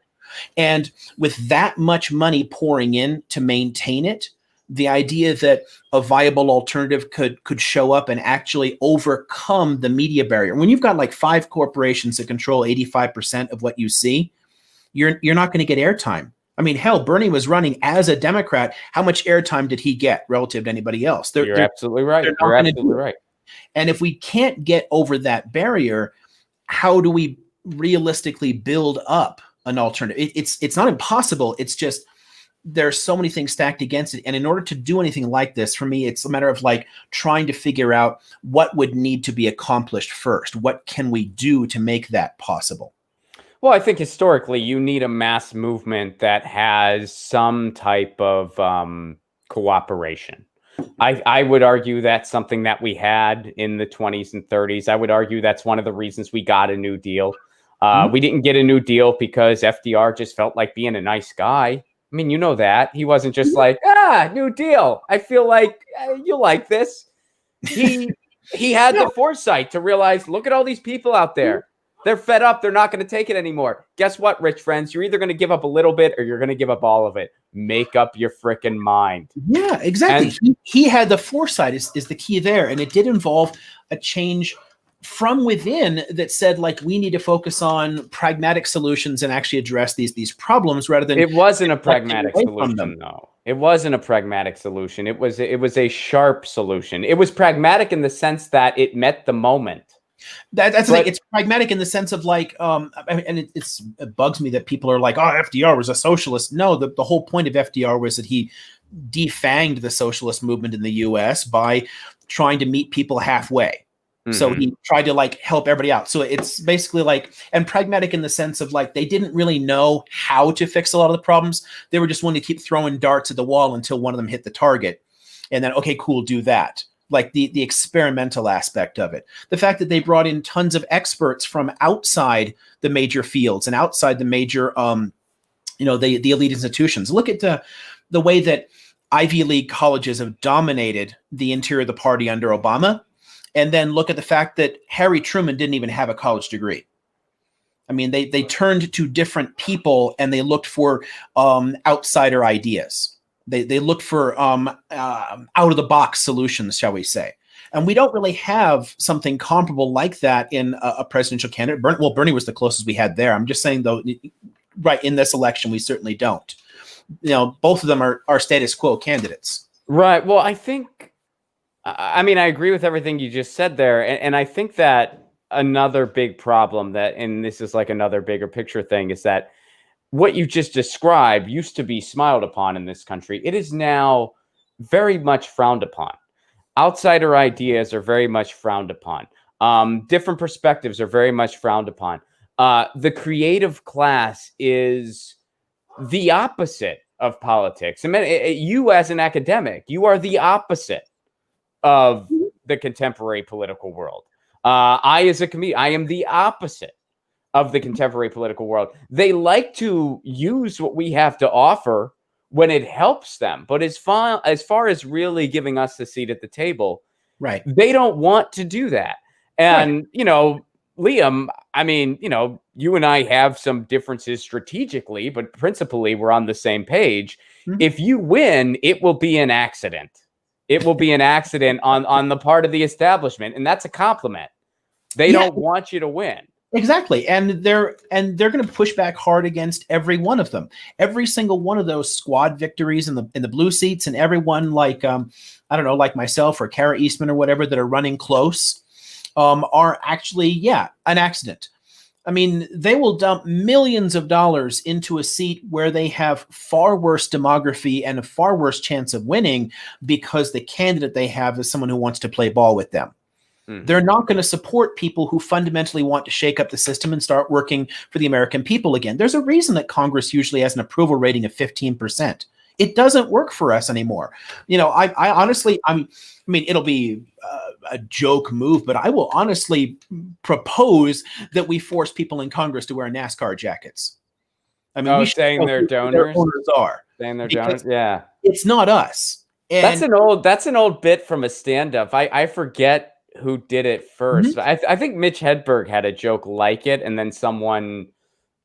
And with that much money pouring in to maintain it, the idea that a viable alternative could show up and actually overcome the media barrier. When you've got like 5 corporations that control 85% of what you see, you're not going to get airtime. I mean, hell, Bernie was running as a Democrat. How much airtime did he get relative to anybody else? You're absolutely right. You're absolutely right. And if we can't get over that barrier, how do we realistically build up an alternative? It's not impossible. It's just there's so many things stacked against it. And in order to do anything like this, for me, it's a matter of like trying to figure out what would need to be accomplished first. What can we do to make that possible? Well, I think historically you need a mass movement that has some type of cooperation. I would argue that's something that we had in the 20s and 30s. I would argue that's one of the reasons we got a New Deal. We didn't get a New Deal because FDR just felt like being a nice guy. I mean, you know that. He wasn't just like, New Deal. I feel like you like this. He had the foresight to realize, look at all these people out there. They're fed up. They're not going to take it anymore. Guess what, rich friends? You're either going to give up a little bit or you're going to give up all of it. Make up your freaking mind. Yeah, exactly. And he had the foresight is the key there. And it did involve a change from within that said, like, we need to focus on pragmatic solutions and actually address these problems rather than it wasn't a deflecting pragmatic away from them. solution, though. It wasn't a pragmatic solution. It was a sharp solution. It was pragmatic in the sense that it met the moment. That's the thing. It's pragmatic in the sense of like, and it bugs me that people are like, oh, FDR was a socialist. No, the whole point of FDR was that he defanged the socialist movement in the U.S. by trying to meet people halfway. So he tried to like help everybody out. So it's basically like, and pragmatic in the sense of like, they didn't really know how to fix a lot of the problems. They were just wanting to keep throwing darts at the wall until one of them hit the target. And then, okay, cool, do that. Like the experimental aspect of it. The fact that they brought in tons of experts from outside the major fields and outside the major, the elite institutions. Look at the way that Ivy League colleges have dominated the interior of the party under Obama. And then look at the fact that Harry Truman didn't even have a college degree. I mean, they turned to different people and they looked for outsider ideas. They looked for out of the box solutions, shall we say. And we don't really have something comparable like that in a presidential candidate. Bernie was the closest we had there. I'm just saying, though, right, in this election, we certainly don't. Both of them are status quo candidates. Right. Well, I agree with everything you just said there. And I think that another big problem and this is like another bigger picture thing, is that what you just described used to be smiled upon in this country. It is now very much frowned upon. Outsider ideas are very much frowned upon. Different perspectives are very much frowned upon. The creative class is the opposite of politics. I mean, you as an academic, you are the opposite of the contemporary political world. I, as a comedian, I am the opposite of the contemporary political world. They like to use what we have to offer when it helps them, but as far as really giving us a seat at the table, right? They don't want to do that. And right. Liam, you and I have some differences strategically, but principally we're on the same page. Mm-hmm. If you win, it will be an accident. It will be an accident on the part of the establishment, and that's a compliment. They don't want you to win. Exactly. And they're going to push back hard against every one of them. Every single one of those squad victories in the blue seats, and everyone like like myself or Kara Eastman or whatever that are running close are actually an accident. I mean, they will dump millions of dollars into a seat where they have far worse demography and a far worse chance of winning because the candidate they have is someone who wants to play ball with them. Mm-hmm. They're not going to support people who fundamentally want to shake up the system and start working for the American people again. There's a reason that Congress usually has an approval rating of 15%. It doesn't work for us anymore. I honestly, it'll be a joke move, but I will honestly propose that we force people in Congress to wear NASCAR jackets. We saying their donors are. Saying their donors, yeah. It's not us. And that's an old bit from a stand-up. I forget who did it first. Mm-hmm. I think Mitch Hedberg had a joke like it, and then someone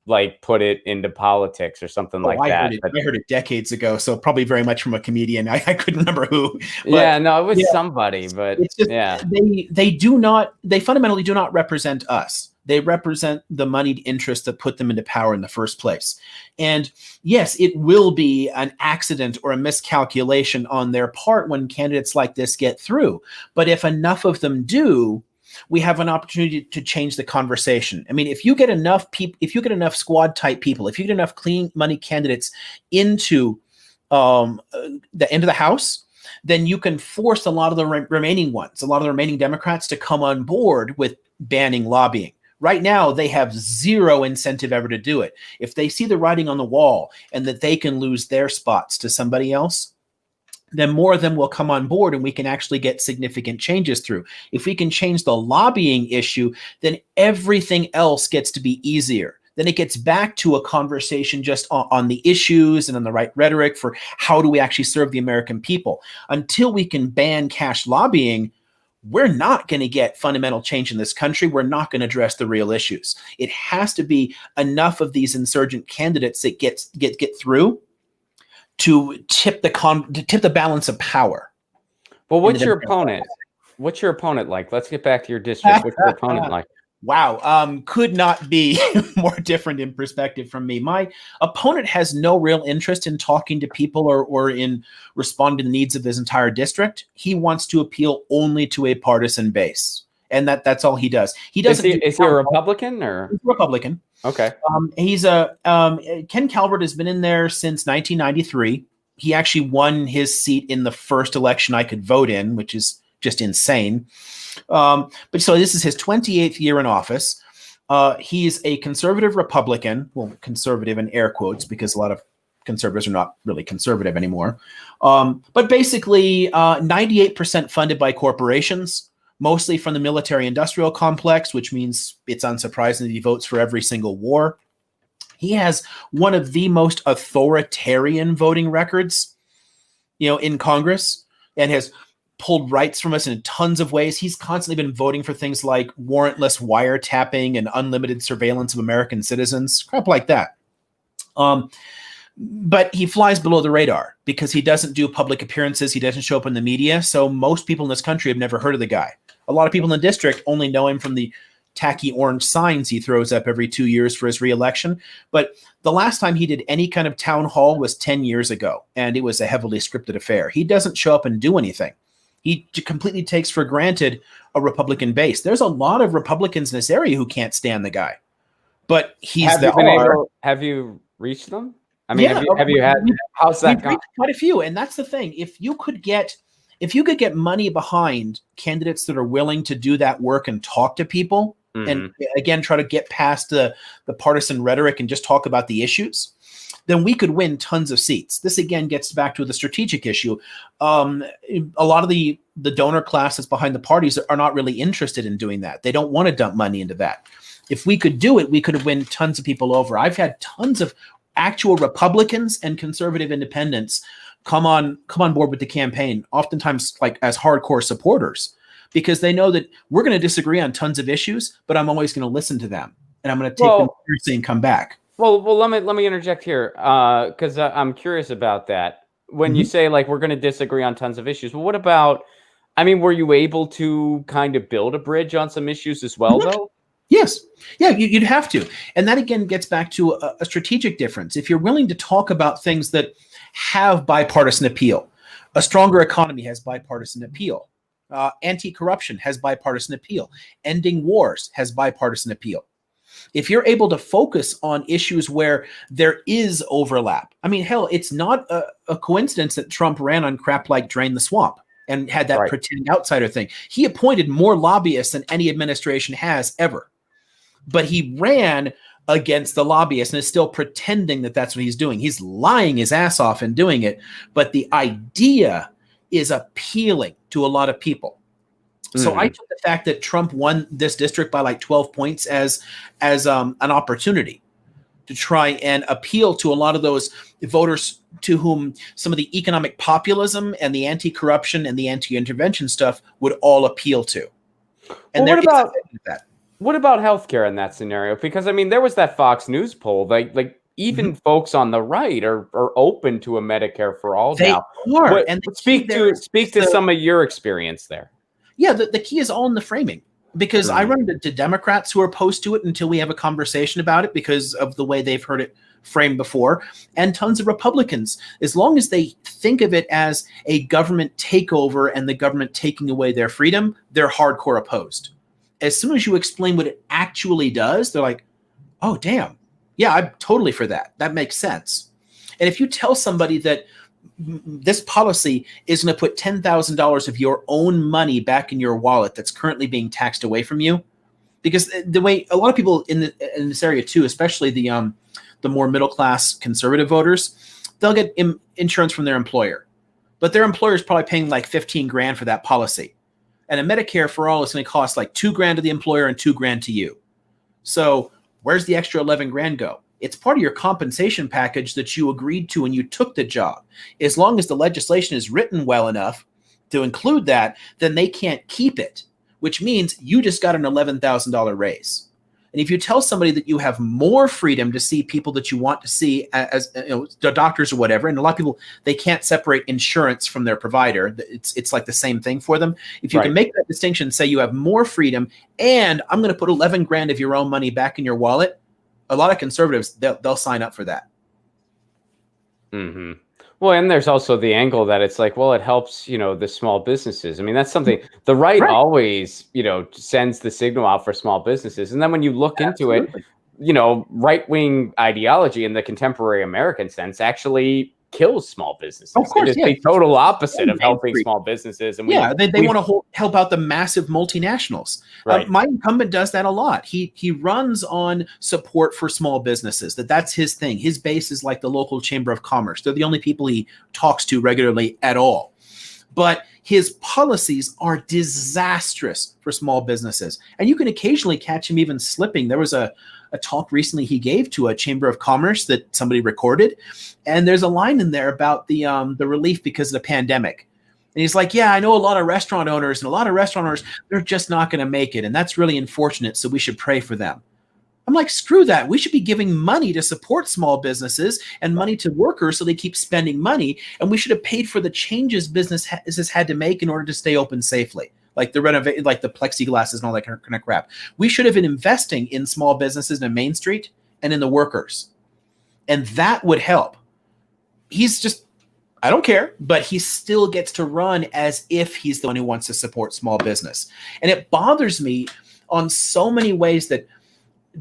like put it into politics or something like that. I heard it decades ago, so probably very much from a comedian. I couldn't remember who. But, it was somebody, but it's just, they fundamentally do not represent us. They represent the moneyed interests that put them into power in the first place. And yes, it will be an accident or a miscalculation on their part when candidates like this get through. But if enough of them do, we have an opportunity to change the conversation. I mean, if you get enough people, if you get enough squad type people, if you get enough clean money candidates into the House, then you can force a lot of the remaining ones, a lot of the remaining Democrats to come on board with banning lobbying. Right now, they have zero incentive ever to do it. If they see the writing on the wall and that they can lose their spots to somebody else, then more of them will come on board and we can actually get significant changes through. If we can change the lobbying issue, then everything else gets to be easier. Then it gets back to a conversation just on the issues and on the right rhetoric for how do we actually serve the American people. Until we can ban cash lobbying, we're not going to get fundamental change in this country. We're not going to address the real issues. It has to be enough of these insurgent candidates that get through to tip the balance of power. Well, what's your opponent? What's your opponent like? Let's get back to your district. What's your opponent like? Wow. Could not be more different in perspective from me. My opponent has no real interest in talking to people or in responding to the needs of his entire district. He wants to appeal only to a partisan base. And that's all he does. He doesn't. Is he a Republican or? He's a Republican. Okay. Ken Calvert has been in there since 1993. He actually won his seat in the first election I could vote in, which is just insane. But so this is his 28th year in office. He's a conservative Republican, well, conservative in air quotes, because a lot of conservatives are not really conservative anymore. But basically 98% funded by corporations, mostly from the military industrial complex, which means it's unsurprising that he votes for every single war. He has one of the most authoritarian voting records, in Congress, and has pulled rights from us in tons of ways. He's constantly been voting for things like warrantless wiretapping and unlimited surveillance of American citizens, crap like that. But he flies below the radar because he doesn't do public appearances. He doesn't show up in the media. So most people in this country have never heard of the guy. A lot of people in the district only know him from the tacky orange signs he throws up every 2 years for his reelection. But the last time he did any kind of town hall was 10 years ago, and it was a heavily scripted affair. He doesn't show up and do anything. He completely takes for granted a Republican base. There's a lot of Republicans in this area who can't stand the guy, but he's Have you reached them? I mean, yeah, have you had? How's that gone? Quite a few, and that's the thing. If you could get money behind candidates that are willing to do that work and talk to people, and again try to get past the partisan rhetoric and just talk about the issues, then we could win tons of seats. This again gets back to the strategic issue. A lot of the donor classes behind the parties are not really interested in doing that. They don't want to dump money into that. If we could do it, we could win tons of people over. I've had tons of actual Republicans and conservative independents come on board with the campaign, oftentimes like as hardcore supporters, because they know that we're going to disagree on tons of issues, but I'm always going to listen to them and I'm going to take them seriously and come back. Well, let me interject here because I'm curious about that. When you say like we're going to disagree on tons of issues, well, what about? I mean, were you able to kind of build a bridge on some issues as well, though? Yes, yeah, you'd have to, and that again gets back to a strategic difference. If you're willing to talk about things that have bipartisan appeal, a stronger economy has bipartisan appeal, anti-corruption has bipartisan appeal, ending wars has bipartisan appeal. If you're able to focus on issues where there is overlap, I mean, hell, it's not a coincidence that Trump ran on crap like Drain the Swamp and had that pretending outsider thing. He appointed more lobbyists than any administration has ever, but he ran against the lobbyists and is still pretending that that's what he's doing. He's lying his ass off in doing it, but the idea is appealing to a lot of people. So I took the fact that Trump won this district by like 12 points as an opportunity to try and appeal to a lot of those voters to whom some of the economic populism and the anti-corruption and the anti-intervention stuff would all appeal to. And what about healthcare in that scenario? Because I mean, there was that Fox News poll, like even folks on the right are open to a Medicare for all now. And speak to some of your experience there. Yeah, the key is all in the framing, because I run into Democrats who are opposed to it until we have a conversation about it because of the way they've heard it framed before, and tons of Republicans. As long as they think of it as a government takeover and the government taking away their freedom, they're hardcore opposed. As soon as you explain what it actually does, they're like, oh, damn. Yeah, I'm totally for that. That makes sense. And if you tell somebody that this policy is going to put $10,000 of your own money back in your wallet that's currently being taxed away from you, because the way a lot of people in this area too, especially the more middle class conservative voters, they'll get insurance from their employer, but their employer is probably paying like $15,000 for that policy, and a Medicare for all is going to cost like $2,000 to the employer and $2,000 to you. So where's the extra $11,000 go? It's part of your compensation package that you agreed to when you took the job. As long as the legislation is written well enough to include that, then they can't keep it, which means you just got an $11,000 raise. And if you tell somebody that you have more freedom to see people that you want to see as the doctors or whatever, and a lot of people, they can't separate insurance from their provider. It's like the same thing for them. If you can make that distinction, say you have more freedom, and I'm going to put 11 grand of your own money back in your wallet, a lot of conservatives, they'll sign up for that. Mm-hmm. Well, and there's also the angle that it's like, well, it helps, the small businesses. I mean, that's something the right always, sends the signal out for small businesses. And then when you look into it, right-wing ideology in the contemporary American sense actually kills small businesses. Of course, it's the total opposite of helping small businesses. And they want to help out the massive multinationals. Right. My incumbent does that a lot. He runs on support for small businesses. That's his thing. His base is like the local chamber of commerce. They're the only people he talks to regularly at all. But his policies are disastrous for small businesses. And you can occasionally catch him even slipping. There was a talk recently he gave to a chamber of commerce that somebody recorded. And there's a line in there about the relief because of the pandemic. And he's like, yeah, I know a lot of restaurant owners, and a lot of restaurant owners, they're just not going to make it. And that's really unfortunate. So we should pray for them. I'm like, screw that. We should be giving money to support small businesses and money to workers so they keep spending money. And we should have paid for the changes businesses had to make in order to stay open safely, like the like the plexiglasses and all that kind of crap. We should have been investing in small businesses in Main Street and in the workers. And that would help. He's just, I don't care, but he still gets to run as if he's the one who wants to support small business. And it bothers me on so many ways that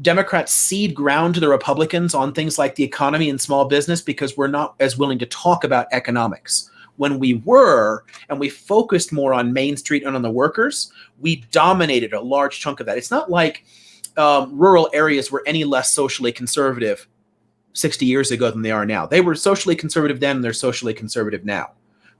Democrats cede ground to the Republicans on things like the economy and small business because we're not as willing to talk about economics. When we were, and we focused more on Main Street and on the workers, we dominated a large chunk of that. It's not like rural areas were any less socially conservative 60 years ago than they are now. They were socially conservative then, and they're socially conservative now.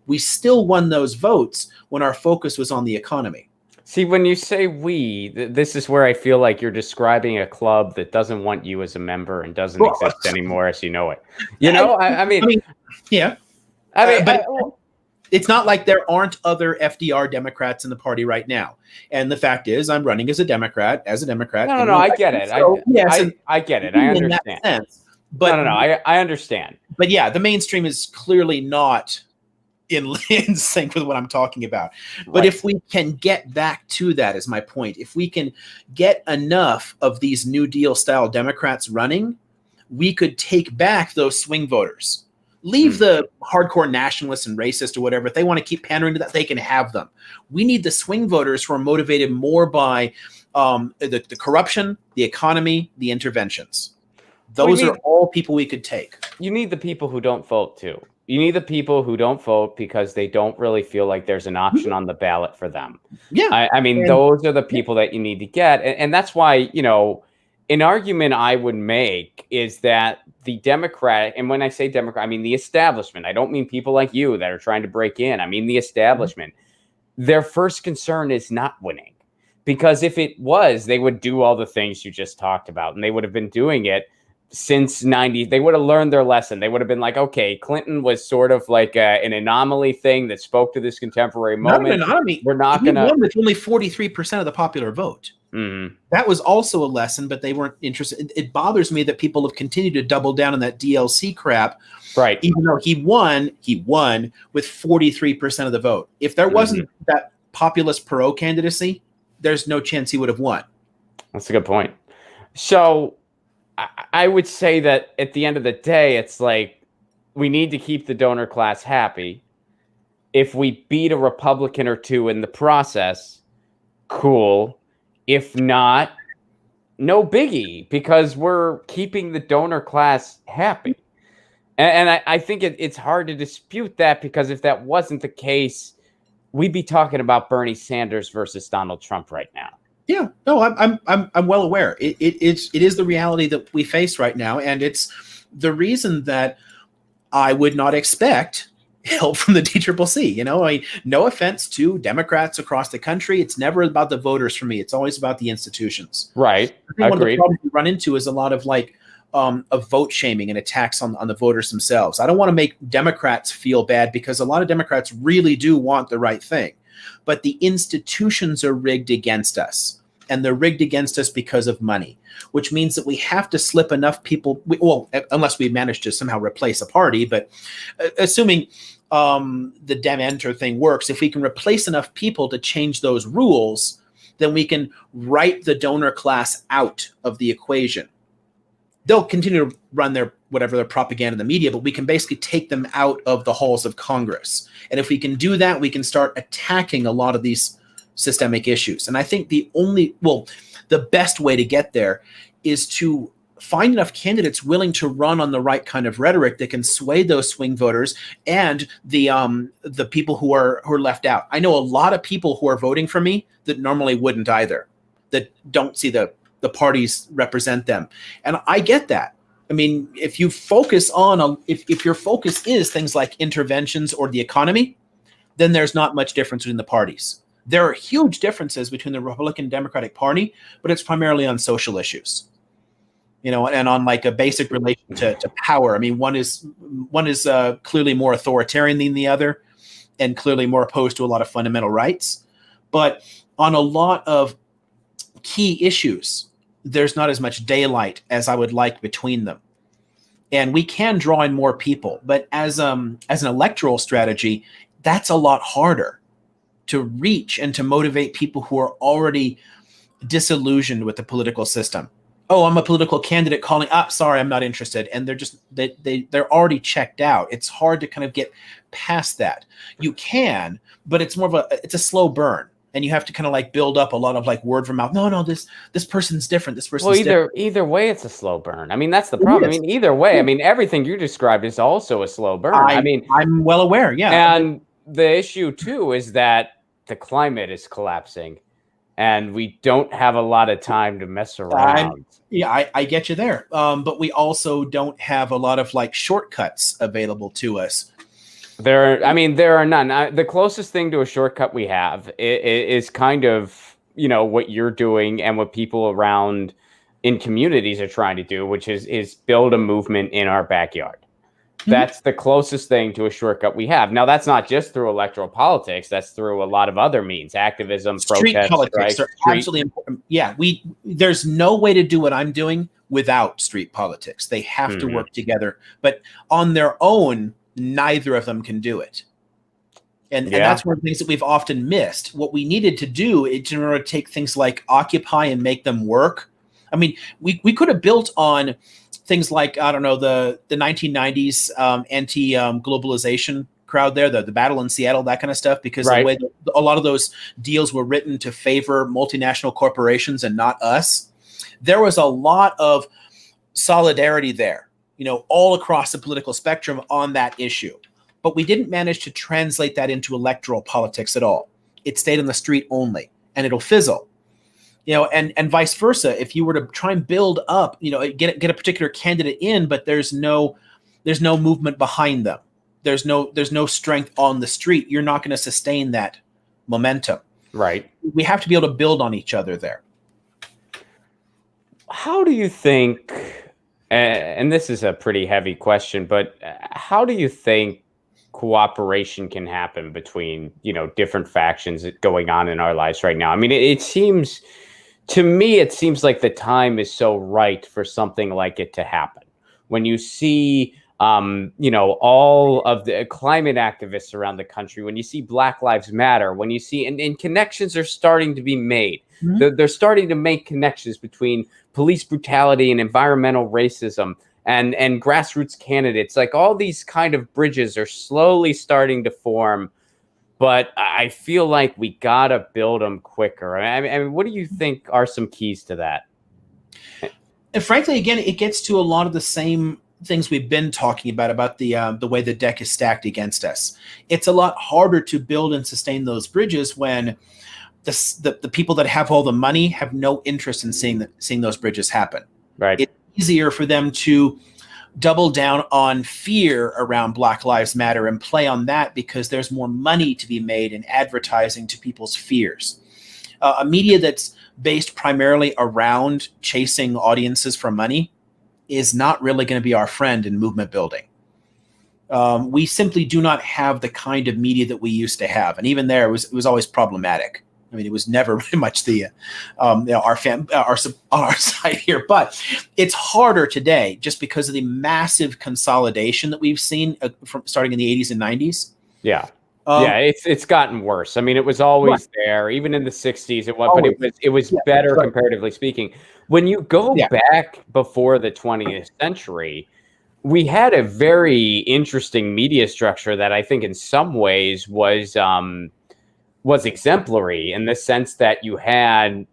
We still won those votes when our focus was on the economy. See, when you say we, this is where I feel like you're describing a club that doesn't want you as a member and doesn't exist anymore as you know it. I mean, yeah. But it's not like there aren't other FDR Democrats in the party right now. And the fact is, I'm running as a Democrat. No, I get it. I get it. I understand. But I understand. But yeah, the mainstream is clearly not in sync with what I'm talking about. But if we can get back to that, is my point. If we can get enough of these New Deal style Democrats running, we could take back those swing voters. Leave the hardcore nationalists and racists or whatever. If they want to keep pandering to that, they can have them. We need the swing voters who are motivated more by the corruption, the economy, the interventions. Those are all people we could take. You need the people who don't vote too. You need the people who don't vote because they don't really feel like there's an option on the ballot for them. Yeah. I mean, those are the people that you need to get. And that's why, an argument I would make is that the Democratic, and when I say Democrat, I mean the establishment. I don't mean people like you that are trying to break in. I mean the establishment. Their first concern is not winning. Because if it was, they would do all the things you just talked about. And they would have been doing it since 90. They would have learned their lesson. They would have been like, okay, Clinton was sort of like an anomaly thing that spoke to this contemporary moment. Not an anomaly. We're not going to. He won with only 43% of the popular vote. Mm-hmm. That was also a lesson, but they weren't interested. It bothers me that people have continued to double down on that DLC crap. Right. Even though he won with 43% of the vote. If there wasn't that populist Perot candidacy, there's no chance he would have won. That's a good point. So I would say that at the end of the day, it's like we need to keep the donor class happy. If we beat a Republican or two in the process, cool. If not, no biggie, because we're keeping the donor class happy. And I think it's hard to dispute that, because if that wasn't the case, we'd be talking about Bernie Sanders versus Donald Trump right now. Yeah, no, I'm well aware. It is the reality that we face right now, and it's the reason that I would not expect help from the DCCC. No offense to Democrats across the country. It's never about the voters for me. It's always about the institutions. Right. One of the problems we run into is a lot of of vote shaming and attacks on the voters themselves. I don't want to make Democrats feel bad, because a lot of Democrats really do want the right thing, but the institutions are rigged against us. and they're rigged against us because of money, which means that we have to slip enough people, unless we manage to somehow replace a party, but assuming the Dem-Enter thing works, if we can replace enough people to change those rules, then we can write the donor class out of the equation. They'll continue to run their propaganda in the media, but we can basically take them out of the halls of Congress. And if we can do that, we can start attacking a lot of these systemic issues. And I think the best way to get there is to find enough candidates willing to run on the right kind of rhetoric that can sway those swing voters and the people who are left out. I know a lot of people who are voting for me that normally wouldn't either, that don't see the parties represent them. And I get that. I mean, if you focus on, if your focus is things like interventions or the economy, then there's not much difference between the parties. There are huge differences between the Republican and Democratic Party, but it's primarily on social issues, and on like a basic relation to power. I mean, one is clearly more authoritarian than the other, and clearly more opposed to a lot of fundamental rights. But on a lot of key issues, there's not as much daylight as I would like between them. And we can draw in more people, but as an electoral strategy, that's a lot harder to reach and to motivate people who are already disillusioned with the political system. Oh, I'm a political candidate calling up. Sorry, I'm not interested. And they're already checked out. It's hard to kind of get past that. You can, but it's more of it's a slow burn. And you have to kind of like build up a lot of like word of mouth. No, this person's different. This person's different. Either way, it's a slow burn. I mean, that's the problem. I mean, either way, I mean, everything you described is also a slow burn. I'm well aware. Yeah. And the issue too is that the climate is collapsing and we don't have a lot of time to mess around. I get you there. But we also don't have a lot of like shortcuts available to us. There are none. The closest thing to a shortcut we have is kind of, what you're doing and what people around in communities are trying to do, which is build a movement in our backyard. Mm-hmm. That's the closest thing to a shortcut we have. Now, that's not just through electoral politics. That's through a lot of other means, activism, street protest, politics are absolutely important. Yeah, there's no way to do what I'm doing without street politics. They have to work together, but on their own, neither of them can do it. And that's one of the things that we've often missed. What we needed to do is in order to take things like Occupy and make them work. I mean, we could have built on things like, I don't know, the 1990s anti-globalization crowd there, the battle in Seattle, that kind of stuff, because the way a lot of those deals were written to favor multinational corporations and not us. There was a lot of solidarity there, all across the political spectrum on that issue. But we didn't manage to translate that into electoral politics at all. It stayed on the street only, and it'll fizzle. And vice versa. If you were to try and build up, get a particular candidate in, but there's no movement behind them. There's no strength on the street. You're not going to sustain that momentum. Right. We have to be able to build on each other there. How do you think, and this is a pretty heavy question, but how do you think cooperation can happen between, different factions going on in our lives right now? I mean, it seems like the time is so right for something like it to happen. When you see, all of the climate activists around the country, when you see Black Lives Matter, when you see, and connections are starting to be made. Mm-hmm. They're starting to make connections between police brutality and environmental racism and grassroots candidates. Like all these kind of bridges are slowly starting to form, but I feel like we gotta build them quicker. I mean, what do you think are some keys to that? And frankly, again, it gets to a lot of the same things we've been talking about the way the deck is stacked against us. It's a lot harder to build and sustain those bridges when the people that have all the money have no interest in seeing those bridges happen. Right. It's easier for them to double down on fear around Black Lives Matter and play on that because there's more money to be made in advertising to people's fears. A media that's based primarily around chasing audiences for money is not really going to be our friend in movement building. We simply do not have the kind of media that we used to have. And even there, it was always problematic. I mean, it was never very much the our side here, but it's harder today just because of the massive consolidation that we've seen from starting in the 80s and 90s. Yeah. It's gotten worse. I mean, it was always there, even in the 60s. It was better comparatively speaking. When you go back before the 20th century, we had a very interesting media structure that I think in some ways was exemplary, in the sense that you had,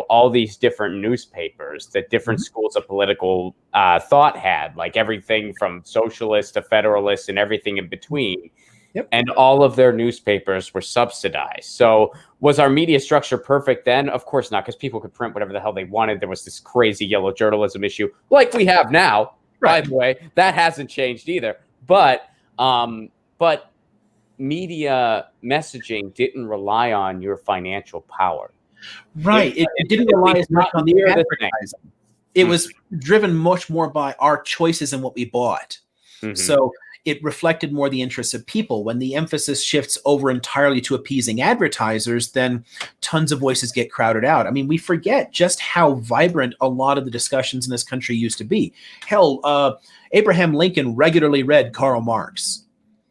all these different newspapers that different schools of political thought had, like everything from socialist to federalist and everything in between. Yep. And all of their newspapers were subsidized. So was our media structure perfect then? Of course not, because people could print whatever the hell they wanted. There was this crazy yellow journalism issue like we have now, by the way. That hasn't changed either. But media messaging didn't rely on your financial power. Right. It didn't rely as much on the advertising. It was driven much more by our choices and what we bought. So it reflected more the interests of people. When the emphasis shifts over entirely to appeasing advertisers, then tons of voices get crowded out. I mean, we forget just how vibrant a lot of the discussions in this country used to be. Hell, Abraham Lincoln regularly read Karl Marx.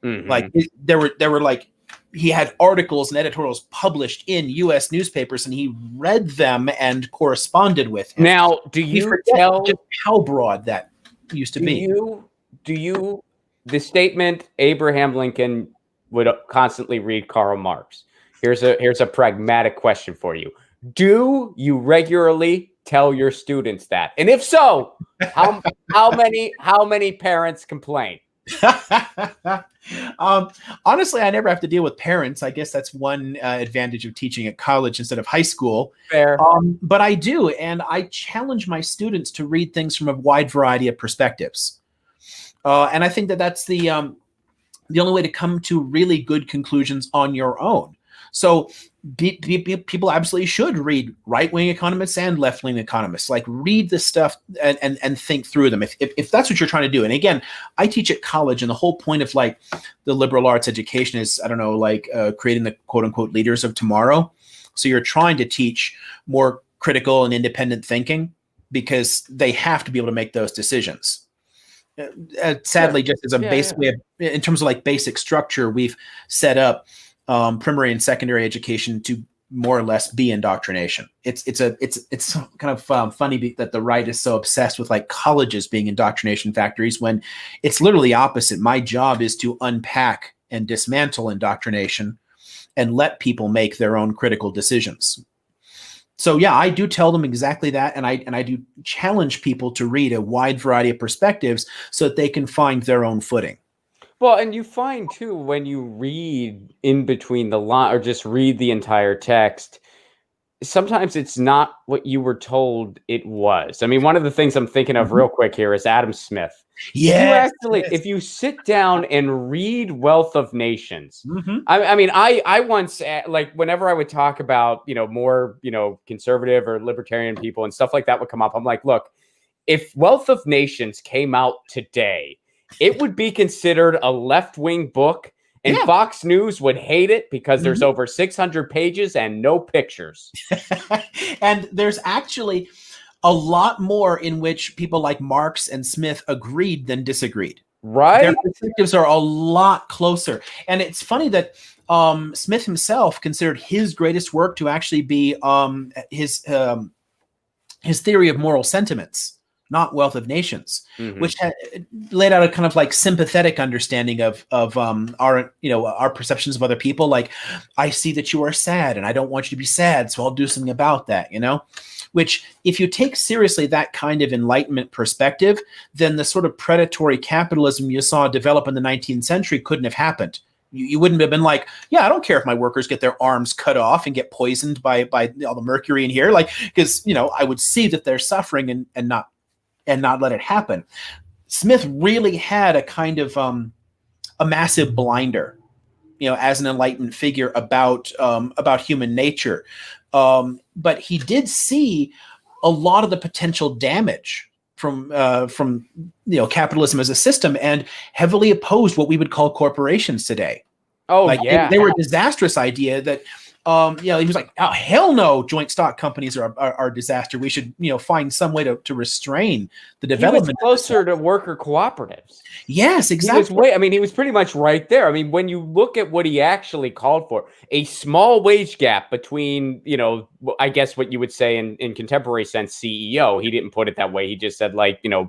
Like there were like, he had articles and editorials published in U.S. newspapers, and he read them and corresponded with him. Now, do you tell just how broad that used to be? The statement Abraham Lincoln would constantly read Karl Marx. Here's a pragmatic question for you. Do you regularly tell your students that? And if so, how many parents complain? Honestly, I never have to deal with parents. I guess that's one advantage of teaching at college instead of high school. Fair. But I do, and I challenge my students to read things from a wide variety of perspectives. And I think that that's the only way to come to really good conclusions on your own. So people absolutely should read right-wing economists and left-wing economists. Like, read this stuff and think through them if that's what you're trying to do. And again, I teach at college, and the whole point of like the liberal arts education is, creating the quote-unquote leaders of tomorrow. So you're trying to teach more critical and independent thinking, because they have to be able to make those decisions. Sadly, just as a basic way of, in terms of like basic structure, we've set up primary and secondary education to more or less be indoctrination. It's kind of funny that the right is so obsessed with like colleges being indoctrination factories, when it's literally opposite. My job is to unpack and dismantle indoctrination and let people make their own critical decisions. So yeah, I do tell them exactly that, and I do challenge people to read a wide variety of perspectives so that they can find their own footing. Well, and you find too, when you read in between the line or just read the entire text, sometimes it's not what you were told it was. I mean, one of the things I'm thinking of real quick here is Adam Smith. Yeah, if you sit down and read Wealth of Nations, I once, like, whenever I would talk about, more, conservative or libertarian people and stuff like that would come up, I'm like, look, if Wealth of Nations came out today, it would be considered a left-wing book, and Fox News would hate it because there's over 600 pages and no pictures. And there's actually a lot more in which people like Marx and Smith agreed than disagreed. Right. Their perspectives are a lot closer. And it's funny that Smith himself considered his greatest work to actually be his theory of moral sentiments, not Wealth of Nations, which laid out a kind of like sympathetic understanding of our perceptions of other people. Like, I see that you are sad and I don't want you to be sad, so I'll do something about that, which, if you take seriously that kind of Enlightenment perspective, then the sort of predatory capitalism you saw develop in the 19th century couldn't have happened. You wouldn't have been like, yeah, I don't care if my workers get their arms cut off and get poisoned by all the mercury in here, like, because I would see that they're suffering and not let it happen. Smith really had a kind of a massive blinder, as an Enlightenment figure about human nature. But he did see a lot of the potential damage from capitalism as a system, and heavily opposed what we would call corporations today. Oh, yeah. They were a disastrous idea that He was like, oh, hell no, joint stock companies are a disaster. We should, find some way to restrain the development. He was closer to worker cooperatives. Yes, exactly. He was pretty much right there. I mean, when you look at what he actually called for, a small wage gap between, I guess what you would say in contemporary sense, CEO. He didn't put it that way. He just said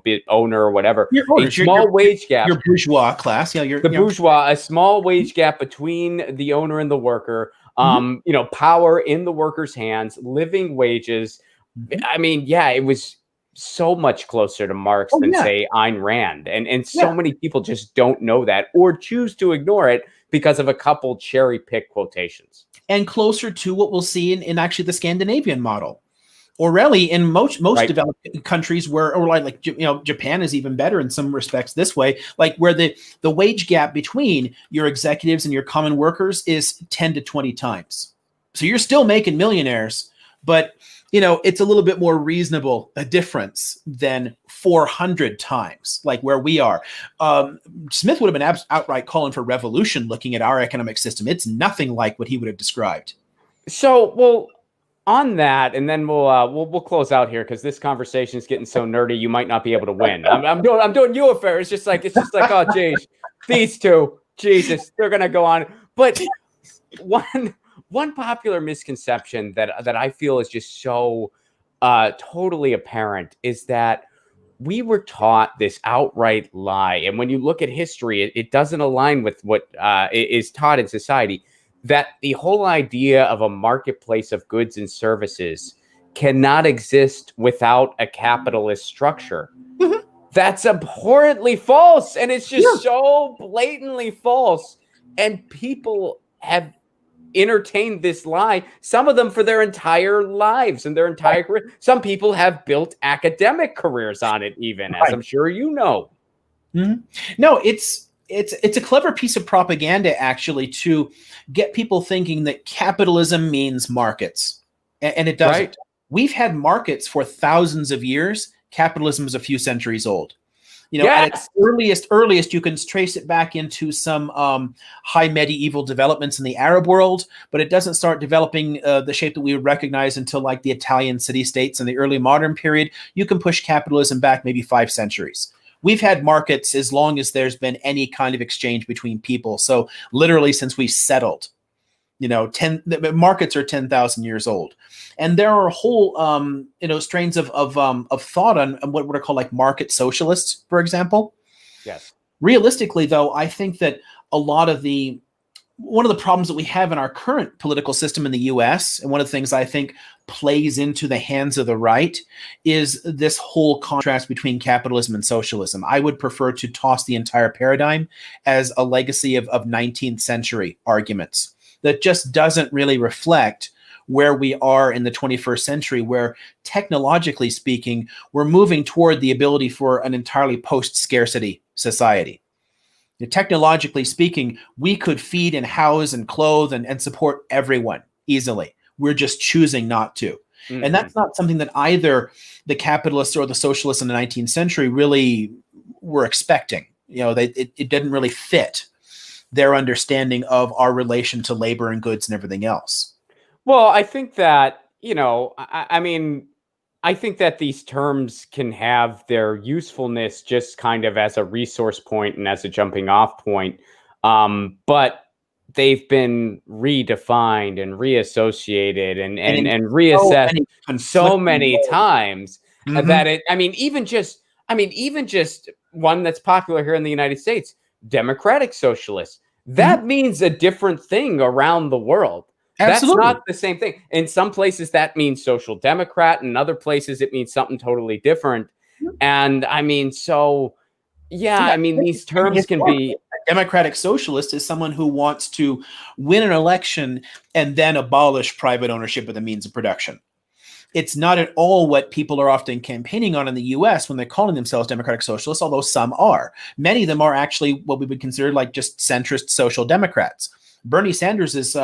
bit owner or whatever. Wage gap. Your bourgeois class. Bourgeois, a small wage gap between the owner and the worker. Power in the worker's hands, living wages. I mean, it was so much closer to Marx than say Ayn Rand. And so many people just don't know that or choose to ignore it because of a couple cherry pick quotations. And closer to what we'll see in actually the Scandinavian model. Or really in most developed countries Japan is even better in some respects this way, where the wage gap between your executives and your common workers is 10 to 20 times. So you're still making millionaires, but it's a little bit more reasonable a difference than 400 times like where we are. Smith would have been outright calling for revolution looking at our economic system. It's nothing like what he would have described. So, on that, and then we'll close out here because this conversation is getting so nerdy. You might not be able to win. I'm doing you a favor. It's just like oh geez, these two, Jesus, they're gonna go on. But one popular misconception that I feel is just so totally apparent is that we were taught this outright lie, and when you look at history, it doesn't align with what is taught in society. That the whole idea of a marketplace of goods and services cannot exist without a capitalist structure. Mm-hmm. That's abhorrently false. And it's just so blatantly false. And people have entertained this lie, some of them for their entire lives and their entire career. Some people have built academic careers on it, even, as I'm sure you know. Mm-hmm. No, it's a clever piece of propaganda, actually, to get people thinking that capitalism means markets. And it doesn't. Right. We've had markets for thousands of years. Capitalism is a few centuries old. At its earliest, you can trace it back into some high medieval developments in the Arab world, but it doesn't start developing the shape that we would recognize until the Italian city-states in the early modern period. You can push capitalism back maybe 5 centuries. We've had markets as long as there's been any kind of exchange between people. So literally since we settled, the markets are 10,000 years old. And there are whole, strains of thought on what are called market socialists, for example. Yes. Realistically, though, I think that one of the problems that we have in our current political system in the US, and one of the things I think plays into the hands of the right, is this whole contrast between capitalism and socialism. I would prefer to toss the entire paradigm as a legacy of 19th century arguments that just doesn't really reflect where we are in the 21st century, where technologically speaking, we're moving toward the ability for an entirely post-scarcity society. Technologically speaking, we could feed and house and clothe and support everyone easily. We're just choosing not to. Mm-hmm. And that's not something that either the capitalists or the socialists in the 19th century really were expecting. It didn't really fit their understanding of our relation to labor and goods and everything else. Well, I think that, I think that these terms can have their usefulness just kind of as a resource point and as a jumping off point. But they've been redefined and reassociated and reassessed so many times that even just one that's popular here in the United States, democratic socialists, that means a different thing around the world. Absolutely. That's not the same thing. In some places that means social democrat, in other places it means something totally different. And these terms can be... A democratic socialist is someone who wants to win an election and then abolish private ownership of the means of production. It's not at all what people are often campaigning on in the US when they're calling themselves democratic socialists, although some are. Many of them are actually what we would consider just centrist social democrats. Bernie Sanders'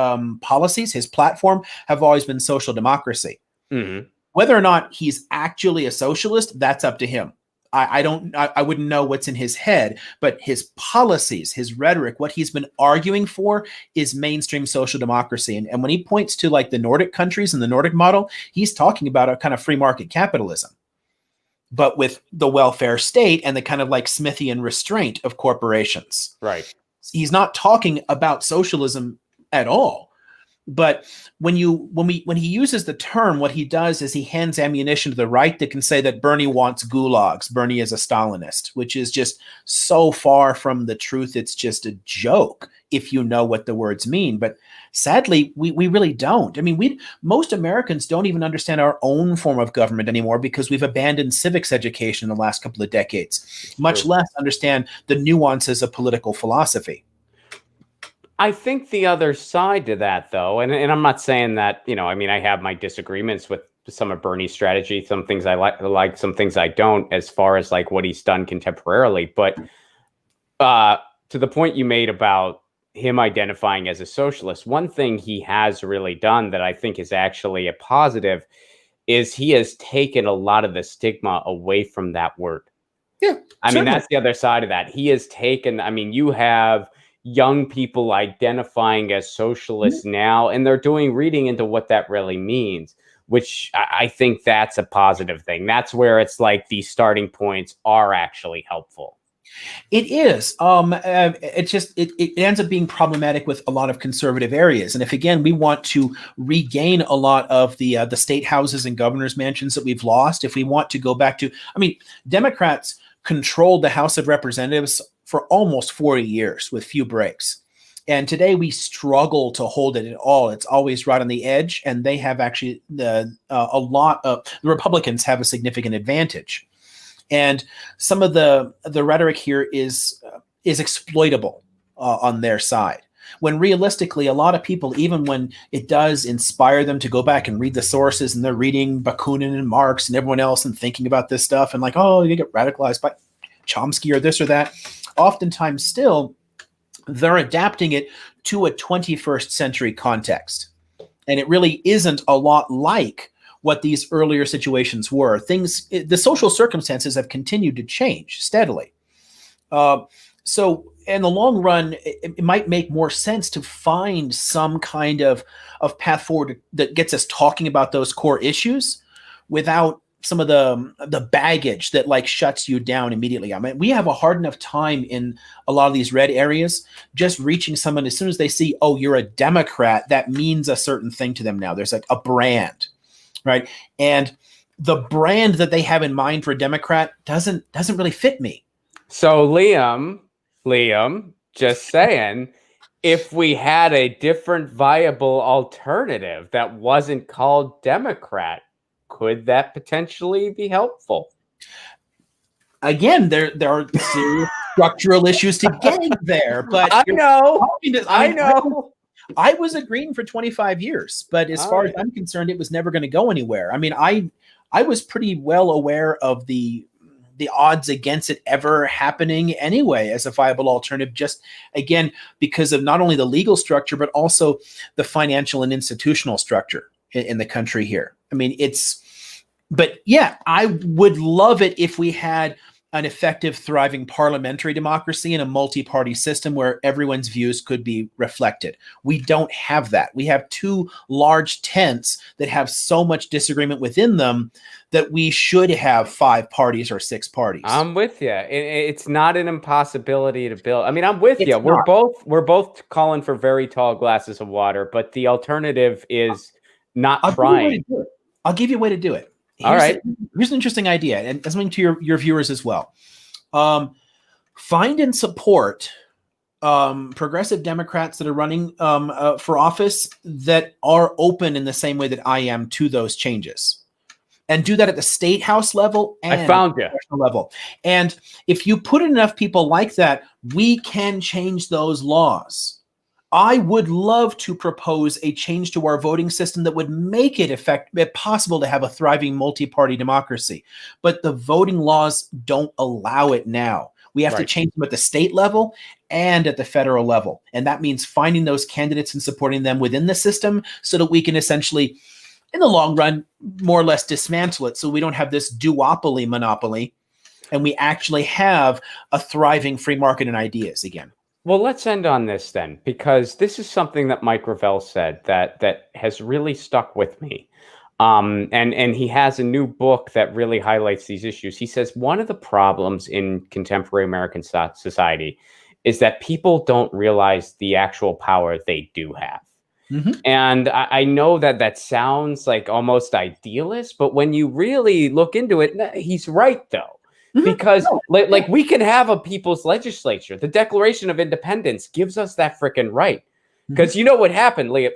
policies, his platform, have always been social democracy. Mm-hmm. Whether or not he's actually a socialist, that's up to him. I wouldn't know what's in his head, but his policies, his rhetoric, what he's been arguing for is mainstream social democracy. And when he points to like the Nordic countries and the Nordic model, he's talking about a kind of free market capitalism, but with the welfare state and the kind of like Smithian restraint of corporations. Right. He's not talking about socialism at all. But when he uses the term, what he does is he hands ammunition to the right that can say that Bernie wants gulags. Bernie is a Stalinist, which is just so far from the truth. It's just a joke if you know what the words mean. But sadly, we really don't. I mean, most Americans don't even understand our own form of government anymore because we've abandoned civics education in the last couple of decades, much less understand the nuances of political philosophy. I think the other side to that, though, and I'm not saying that, I mean, I have my disagreements with some of Bernie's strategy. Some things I like, some things I don't, as far as like what he's done contemporarily. But to the point you made about him identifying as a socialist, one thing he has really done that I think is actually a positive is he has taken a lot of the stigma away from that word. Yeah. I mean, that's the other side of that. He has taken, I mean, you have young people identifying as socialists now, and they're doing reading into what that really means, which I think that's a positive thing. That's where it's like these starting points are actually helpful. It is. It ends up being problematic with a lot of conservative areas. And if, again, we want to regain a lot of the state houses and governor's mansions that we've lost, if we want to go back to, I mean, Democrats controlled the House of Representatives for almost 40 years with few breaks. And today we struggle to hold it at all. It's always right on the edge. And they have actually the Republicans have a significant advantage. And some of the rhetoric here is exploitable on their side. When realistically, a lot of people, even when it does inspire them to go back and read the sources, and they're reading Bakunin and Marx and everyone else and thinking about this stuff and like, oh, you get radicalized by Chomsky or this or that, oftentimes still they're adapting it to a 21st century context. And it really isn't a lot like what these earlier situations were. The social circumstances have continued to change steadily. So in the long run, it might make more sense to find some kind of path forward that gets us talking about those core issues without some of the baggage that like shuts you down immediately. I mean, we have a hard enough time in a lot of these red areas just reaching someone as soon as they see, oh, you're a Democrat, that means a certain thing to them now. There's like a brand, right? And the brand that they have in mind for a Democrat doesn't really fit me. So Liam, just saying, if we had a different viable alternative that wasn't called Democrat, could that potentially be helpful? Again, there are serious structural issues to getting there, but I know. I was a Green for 25 years, but as far as I'm concerned, it was never going to go anywhere. I mean, I was pretty well aware of the odds against it ever happening anyway as a viable alternative, just again, because of not only the legal structure, but also the financial and institutional structure in the country here. I mean, but yeah, I would love it if we had an effective, thriving parliamentary democracy and a multi-party system where everyone's views could be reflected. We don't have that. We have two large tents that have so much disagreement within them that we should have 5 parties or 6 parties. I'm with you. It's not an impossibility to build. I mean, I'm with you. We're both calling for very tall glasses of water, but the alternative is not trying. I'll give you a way to do it. Here's an interesting idea, and something to your viewers as well. Find and support progressive Democrats that are running for office that are open in the same way that I am to those changes, and do that at the state house level and national level. And if you put in enough people like that, we can change those laws. I would love to propose a change to our voting system that would make it possible to have a thriving multi-party democracy. But the voting laws don't allow it now. We have to change them at the state level and at the federal level. And that means finding those candidates and supporting them within the system so that we can essentially, in the long run, more or less dismantle it so we don't have this duopoly monopoly and we actually have a thriving free market and ideas again. Well, let's end on this then, because this is something that Mike Gravel said that has really stuck with me. And he has a new book that really highlights these issues. He says one of the problems in contemporary American society is that people don't realize the actual power they do have. Mm-hmm. And I know that sounds like almost idealist, but when you really look into it, he's right, though. Because like we can have a people's legislature. The Declaration of Independence gives us that freaking right. Because you know what happened, Liam?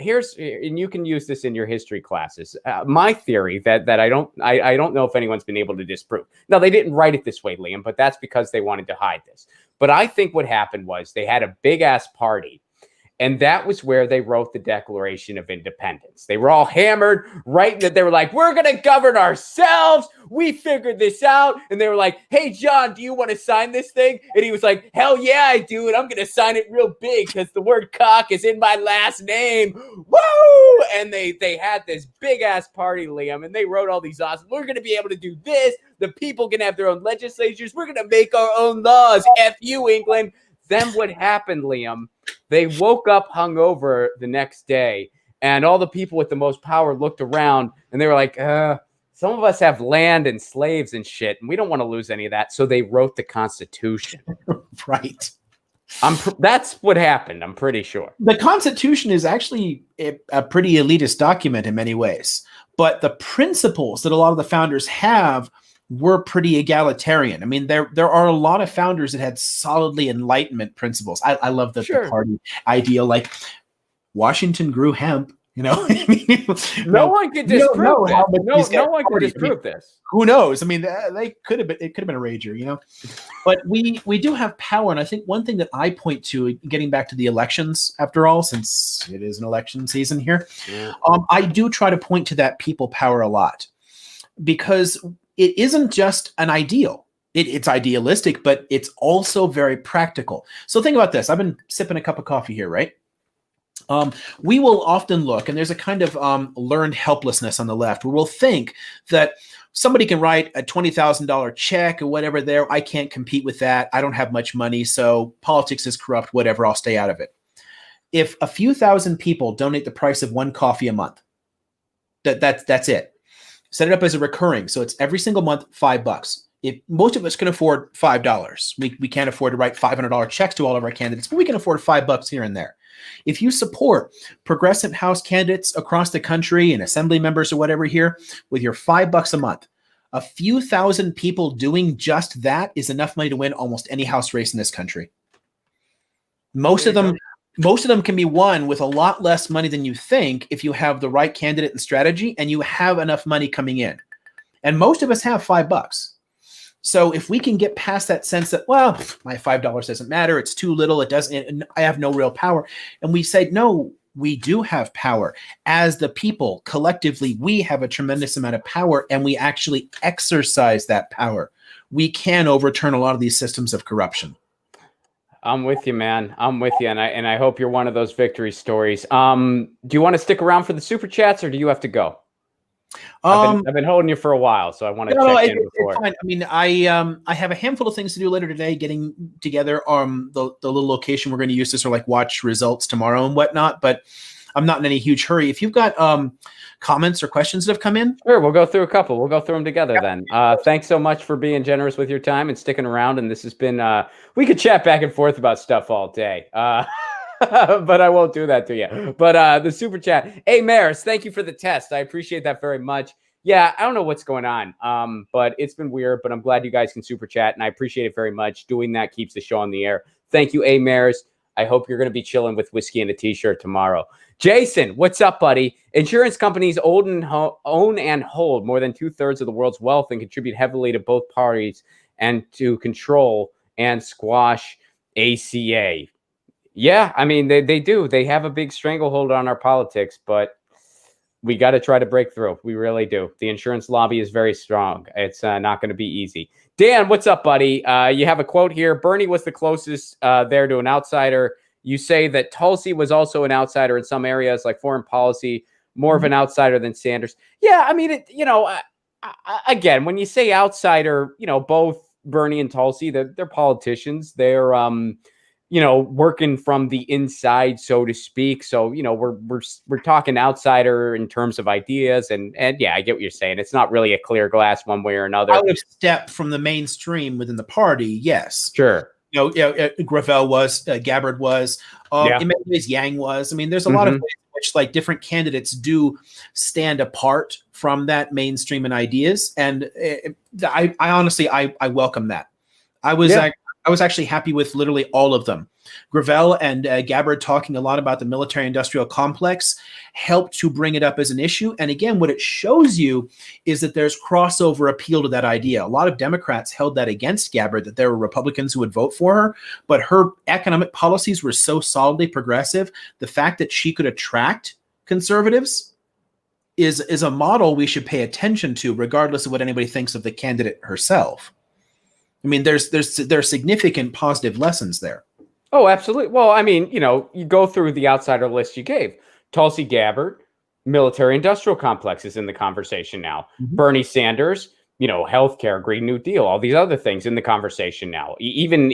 And you can use this in your history classes. My theory that I don't know if anyone's been able to disprove. Now, they didn't write it this way, Liam, but that's because they wanted to hide this. But I think what happened was they had a big ass party. And that was where they wrote the Declaration of Independence. They were all hammered, right? That they were like, we're going to govern ourselves. We figured this out. And they were like, hey, John, do you want to sign this thing? And he was like, hell yeah, I do. And I'm going to sign it real big because the word cock is in my last name. Woo! And they had this big ass party, Liam. And they wrote all these awesome, we're going to be able to do this. The people can have their own legislatures. We're going to make our own laws. F you, England. Then what happened, Liam? They woke up hungover the next day, and all the people with the most power looked around, and they were like, some of us have land and slaves and shit, and we don't want to lose any of that. So they wrote the Constitution. Right. That's what happened, I'm pretty sure. The Constitution is actually a pretty elitist document in many ways, but the principles that a lot of the founders have were pretty egalitarian. I mean, there are a lot of founders that had solidly Enlightenment principles. I love the party ideal, like Washington grew hemp. You know, no one could disprove this. No one could disprove this. Who knows? I mean, they could have been. It could have been a rager, you know. But we do have power, and I think one thing that I point to, getting back to the elections, after all, since it is an election season here, I do try to point to that people power a lot, because it isn't just an ideal. It's idealistic, but it's also very practical. So think about this. I've been sipping a cup of coffee here, right? We will often look, and there's a kind of learned helplessness on the left, where we'll think that somebody can write a $20,000 check or whatever there. I can't compete with that. I don't have much money, so politics is corrupt, whatever. I'll stay out of it. If a few thousand people donate the price of one coffee a month, that's it. Set it up as a recurring. So it's every single month, $5. If most of us can afford $5, we can't afford to write $500 checks to all of our candidates, but we can afford $5 here and there. If you support progressive House candidates across the country and assembly members or whatever here with your $5 a month, a few thousand people doing just that is enough money to win almost any House race in this country. Most of them can be won with a lot less money than you think if you have the right candidate and strategy and you have enough money coming in. And most of us have $5. So if we can get past that sense that, well, my $5 doesn't matter, it's too little, it doesn't, I have no real power. And we say, no, we do have power. As the people, collectively, we have a tremendous amount of power, and we actually exercise that power. We can overturn a lot of these systems of corruption. I'm with you, man. I'm with you, and I hope you're one of those victory stories. Do you want to stick around for the super chats, or do you have to go? I've been holding you for a while, so I want to check in before. It's fine. I mean, I have a handful of things to do later today, getting together the little location we're going to use to sort of like watch results tomorrow and whatnot, but I'm not in any huge hurry. If you've got comments or questions that have come in. Sure, we'll go through a couple. We'll go through them together then. Thanks so much for being generous with your time and sticking around. And this has been, we could chat back and forth about stuff all day. But I won't do that to you. But the super chat. Hey, Maris, thank you for the test. I appreciate that very much. Yeah, I don't know what's going on, but it's been weird. But I'm glad you guys can super chat, and I appreciate it very much. Doing that keeps the show on the air. Thank you, A. Maris. I hope you're going to be chilling with whiskey and a T-shirt tomorrow. Jason, what's up, buddy? Insurance companies own and hold more than 2/3 of the world's wealth and contribute heavily to both parties and to control and squash ACA. Yeah, I mean, they do. They have a big stranglehold on our politics, but we got to try to break through. We really do. The insurance lobby is very strong. It's not going to be easy. Dan, what's up, buddy? You have a quote here. Bernie was the closest there to an outsider. You say that Tulsi was also an outsider in some areas, like foreign policy, more of an outsider than Sanders. Yeah, I mean, again, when you say outsider, both Bernie and Tulsi. They're politicians. They're working from the inside, so to speak. So, we're talking outsider in terms of ideas, and yeah, I get what you're saying. It's not really a clear glass one way or another. Out of step from the mainstream within the party, yes. Sure. Gravel was, Gabbard was, in many ways Yang was. I mean, there's a lot of ways in which like different candidates do stand apart from that mainstream and ideas. And I honestly, I welcome that. I was actually happy with literally all of them. Gravel and Gabbard talking a lot about the military-industrial complex helped to bring it up as an issue. And again, what it shows you is that there's crossover appeal to that idea. A lot of Democrats held that against Gabbard, that there were Republicans who would vote for her, but her economic policies were so solidly progressive. The fact that she could attract conservatives is a model we should pay attention to, regardless of what anybody thinks of the candidate herself. I mean, there are significant positive lessons there. Oh, absolutely. Well, I mean, you go through the outsider list you gave. Tulsi Gabbard, military-industrial complex is in the conversation now. Bernie Sanders, healthcare, Green New Deal, all these other things in the conversation now. Even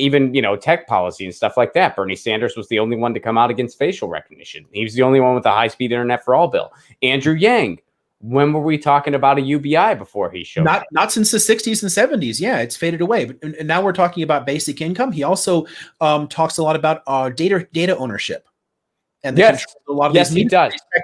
tech policy and stuff like that. Bernie Sanders was the only one to come out against facial recognition. He was the only one with the high-speed internet for all bill. Andrew Yang. When were we talking about a UBI before he showed up? Not since the 60s and 70s. Yeah, it's faded away. But now we're talking about basic income. He also talks a lot about data ownership. And the control a lot of these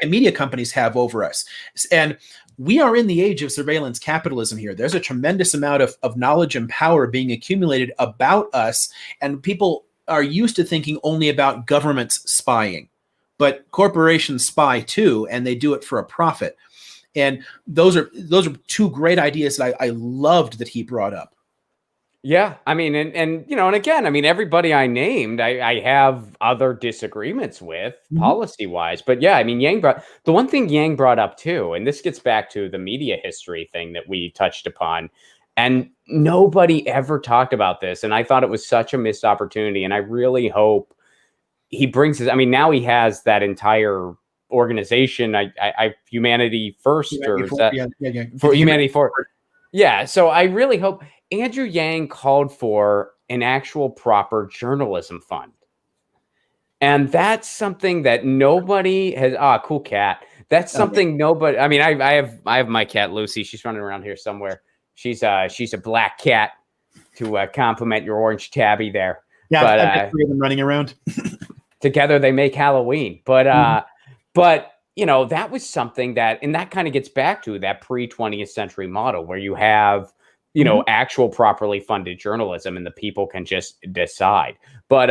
media companies have over us. And we are in the age of surveillance capitalism here. There's a tremendous amount of knowledge and power being accumulated about us. And people are used to thinking only about governments spying. But corporations spy too, and they do it for a profit. And those are two great ideas that I loved that he brought up. Yeah, I mean, and again, I mean, everybody I named, I have other disagreements with policy wise, but yeah, I mean, the one thing Yang brought up too, and this gets back to the media history thing that we touched upon, and nobody ever talked about this, and I thought it was such a missed opportunity, and I really hope he brings his. I mean, now he has that entire organization, I Humanity First, or is that for Humanity First? Yeah. So I really hope Andrew Yang called for an actual proper journalism fund, and that's something that nobody has. Cool cat. That's something nobody. I mean, I have my cat Lucy. She's running around here somewhere. She's a black cat to complement your orange tabby there. Yeah, but I've three of them running around. Together they make Halloween, but. But, that was something that, and that kind of gets back to that pre-20th century model where you have, actual properly funded journalism and the people can just decide. But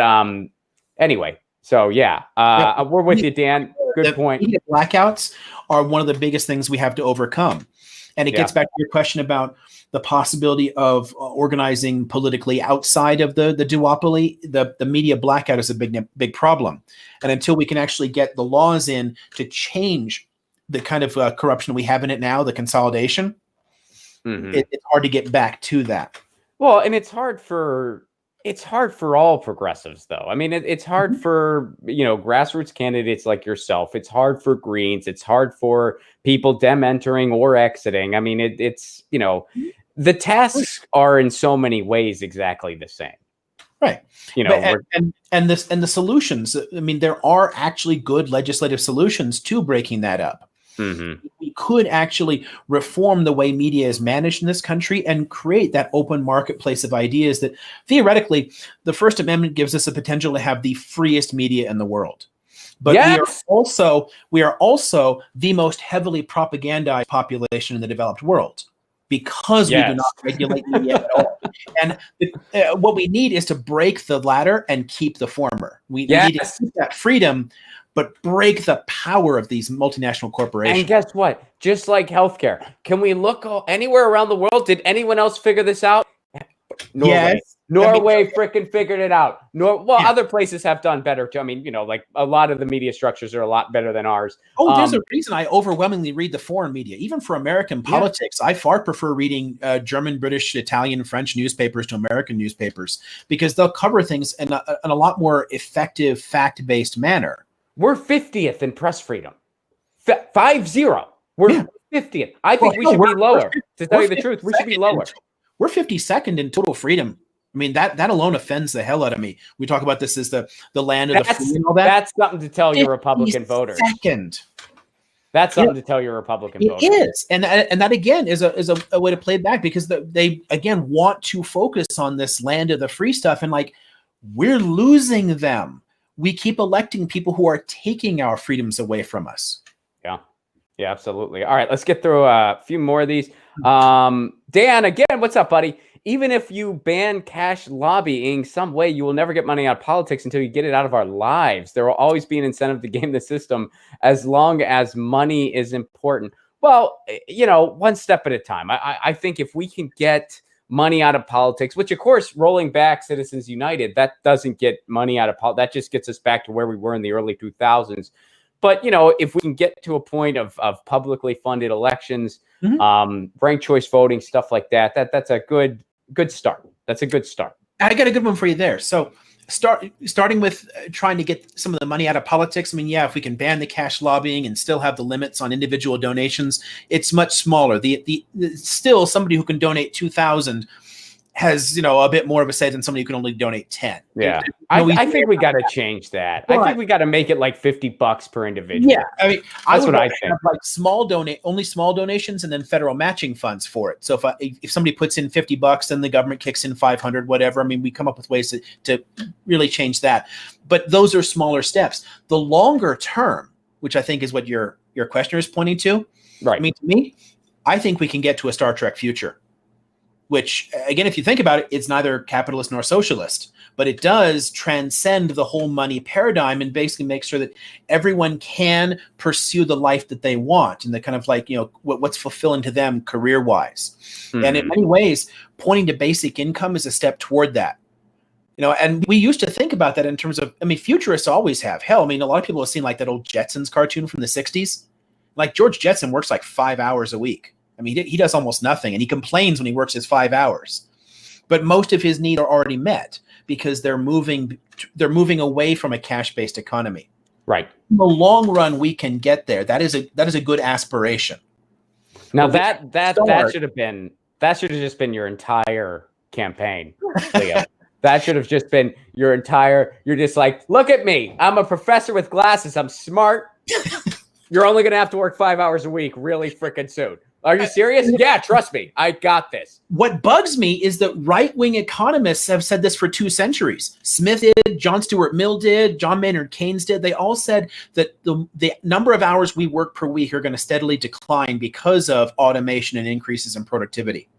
anyway, so yeah, we're with you, Dan. Good point. Media blackouts are one of the biggest things we have to overcome. And it gets back to your question about the possibility of organizing politically outside of the duopoly. The media blackout is a big problem. And until we can actually get the laws in to change the kind of corruption we have in it now, the consolidation, it's hard to get back to that. Well, and it's hard for all progressives, though. I mean, it's hard for, grassroots candidates like yourself. It's hard for Greens. It's hard for people dem entering or exiting. I mean, it's the tasks are in so many ways exactly the same. Right. And the solutions. I mean, there are actually good legislative solutions to breaking that up. We could actually reform the way media is managed in this country and create that open marketplace of ideas that theoretically the First Amendment gives us a potential to have the freest media in the world. But we are also the most heavily propagandized population in the developed world because we do not regulate media at all. And what we need is to break the latter and keep the former. We need to keep that freedom, but break the power of these multinational corporations. And guess what? Just like healthcare, can we look anywhere around the world? Did anyone else figure this out? Norway. Yes. Norway freaking figured it out. Other places have done better too. I mean, like a lot of the media structures are a lot better than ours. There's a reason I overwhelmingly read the foreign media. Even for American politics, I far prefer reading German, British, Italian, French newspapers to American newspapers because they'll cover things in a lot more effective, fact-based manner. We're 50th in press freedom. 50. We're 50th. I think we should be lower. To tell you the truth, we should be lower. we're 52nd in total freedom. I mean, that alone offends the hell out of me. We talk about this as the land of the free and all that. That's something to tell your Republican voters. That's something to tell your Republican voters. It is. And that again is a way to play it back, because they again want to focus on this land of the free stuff, and like, we're losing them. We keep electing people who are taking our freedoms away from us. Yeah, absolutely. All right, let's get through a few more of these. Dan, again, what's up, buddy? Even if you ban cash lobbying some way, you will never get money out of politics until you get it out of our lives. There will always be an incentive to game the system as long as money is important. Well, one step at a time. I think if we can get money out of politics, which, of course, rolling back Citizens United, that doesn't get money out of politics. That just gets us back to where we were in the early 2000s. But, if we can get to a point of publicly funded elections, ranked choice voting, stuff like that, that's a good start. That's a good start. I got a good one for you there. So starting with trying to get some of the money out of politics. I mean, yeah, if we can ban the cash lobbying and still have the limits on individual donations, it's much smaller. The still, somebody who can donate 2,000 has, a bit more of a say than somebody who can only donate 10. Yeah. I think we got to change that. I think we got to make it like $50 per individual. Yeah. I mean, that's what I think. Have like only small donations and then federal matching funds for it. So if somebody puts in $50, then the government kicks in 500, whatever. I mean, we come up with ways to really change that. But those are smaller steps. The longer term, which I think is what your questioner is pointing to. Right. I mean, to me, I think we can get to a Star Trek future, which, again, if you think about it, it's neither capitalist nor socialist, but it does transcend the whole money paradigm and basically make sure that everyone can pursue the life that they want and the kind of like, what's fulfilling to them career-wise. Mm-hmm. And in many ways, pointing to basic income is a step toward that. And we used to think about that in terms of, I mean, futurists always have. Hell, I mean, a lot of people have seen like that old Jetsons cartoon from the 60s. Like George Jetson works like 5 hours a week. I mean, he does almost nothing, and he complains when he works his 5 hours. But most of his needs are already met because they're moving away from a cash-based economy. Right. In the long run, we can get there. That is a good aspiration. Now that should have just been your entire campaign, Leo. That should have just been your entire. You're just like, look at me. I'm a professor with glasses. I'm smart. You're only going to have to work 5 hours a week really freaking soon. Are you serious? Yeah, trust me. I got this. What bugs me is that right-wing economists have said this for 2 centuries. Smith did, John Stuart Mill did, John Maynard Keynes did. They all said that the number of hours we work per week are going to steadily decline because of automation and increases in productivity.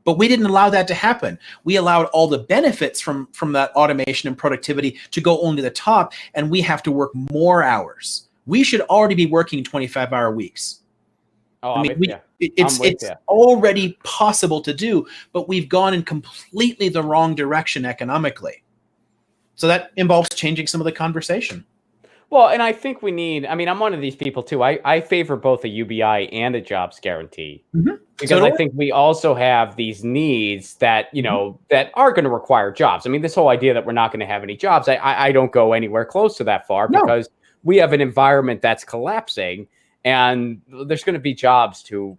But we didn't allow that to happen. We allowed all the benefits from that automation and productivity to go only to the top, and we have to work more hours. We should already be working 25-hour weeks. Oh, I mean, it's already possible to do, but we've gone in completely the wrong direction economically. So that involves changing some of the conversation. Well, and I think I'm one of these people too. I favor both a UBI and a jobs guarantee because I think we also have these needs that, that are going to require jobs. I mean, this whole idea that we're not going to have any jobs, I don't go anywhere close to that far because we have an environment that's collapsing. And there's going to be jobs to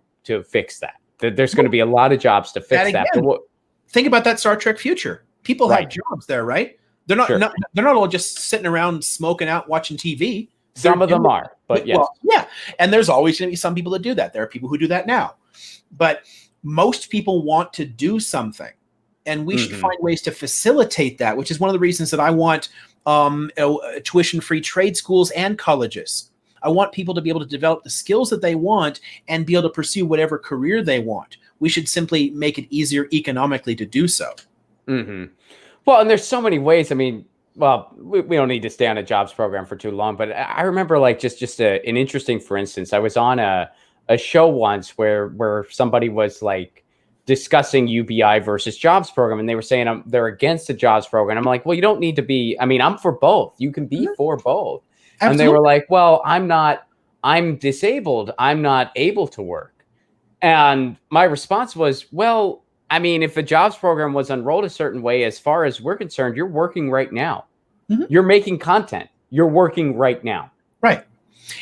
fix that. There's going to be a lot of jobs to fix that. Think about that Star Trek future. People have jobs there, right? They're not, they're not all just sitting around smoking out, watching TV. Some of them are, but yes. Well, yeah. And there's always going to be some people that do that. There are people who do that now. But most people want to do something. And we should find ways to facilitate that, which is one of the reasons that I want tuition-free trade schools and colleges. I want people to be able to develop the skills that they want and be able to pursue whatever career they want. We should simply make it easier economically to do so. Mm-hmm. Well, and there's so many ways. I mean, well, we don't need to stay on a jobs program for too long, but I remember like just an interesting, for instance, I was on a show once where somebody was like discussing UBI versus jobs program, and they were saying they're against the jobs program. I'm like, well, you don't need to be. I mean, I'm for both. You can be for both. Absolutely. And they were like, well, I'm disabled. I'm not able to work. And my response was, well, I mean, if a jobs program was unrolled a certain way, as far as we're concerned, you're working right now. You're making content. You're working right now. Right.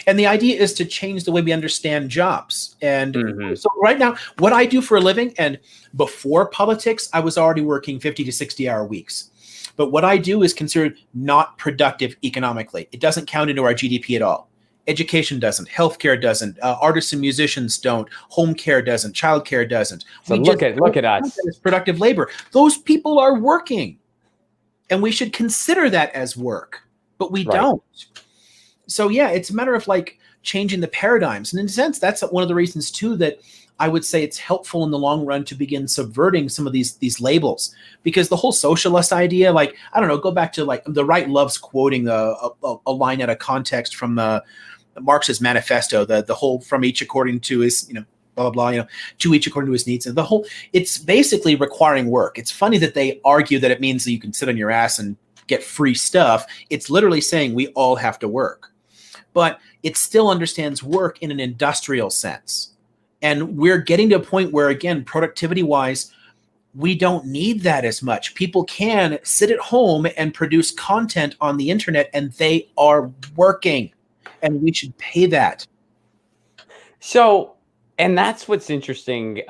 And the idea is to change the way we understand jobs. And Mhm. so right now, what I do for a living, and before politics, I was already working 50 to 60-hour weeks. But what I do is considered not productive economically. It doesn't count into our GDP at all. Education doesn't, healthcare doesn't, artists and musicians don't, home care doesn't, childcare doesn't. So look at us. It's productive labor. Those people are working, and we should consider that as work, but we don't. So yeah, it's a matter of like changing the paradigms. And in a sense, that's one of the reasons too that I would say it's helpful in the long run to begin subverting some of these labels, because the whole socialist idea, like, I don't know, go back to like the right loves quoting a line out of context from Marx's manifesto, the whole from each according to his, blah, blah, blah, to each according to his needs. And the whole, it's basically requiring work. It's funny that they argue that it means that you can sit on your ass and get free stuff. It's literally saying we all have to work. But it still understands work in an industrial sense. And we're getting to a point where, again, productivity-wise, we don't need that as much. People can sit at home and produce content on the internet, and they are working, and we should pay that. So, and that's what's interesting,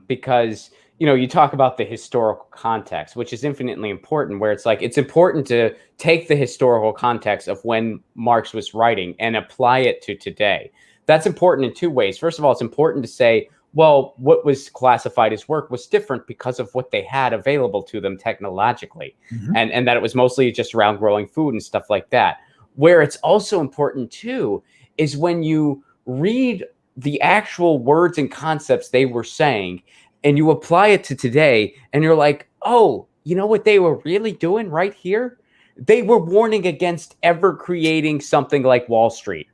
because, you talk about the historical context, which is infinitely important, where it's like, it's important to take the historical context of when Marx was writing and apply it to today. That's important in two ways. First of all, it's important to say, well, what was classified as work was different because of what they had available to them technologically, and that it was mostly just around growing food and stuff like that. Where it's also important too is when you read the actual words and concepts they were saying, and you apply it to today, and you're like, oh, you know what they were really doing right here? They were warning against ever creating something like Wall Street.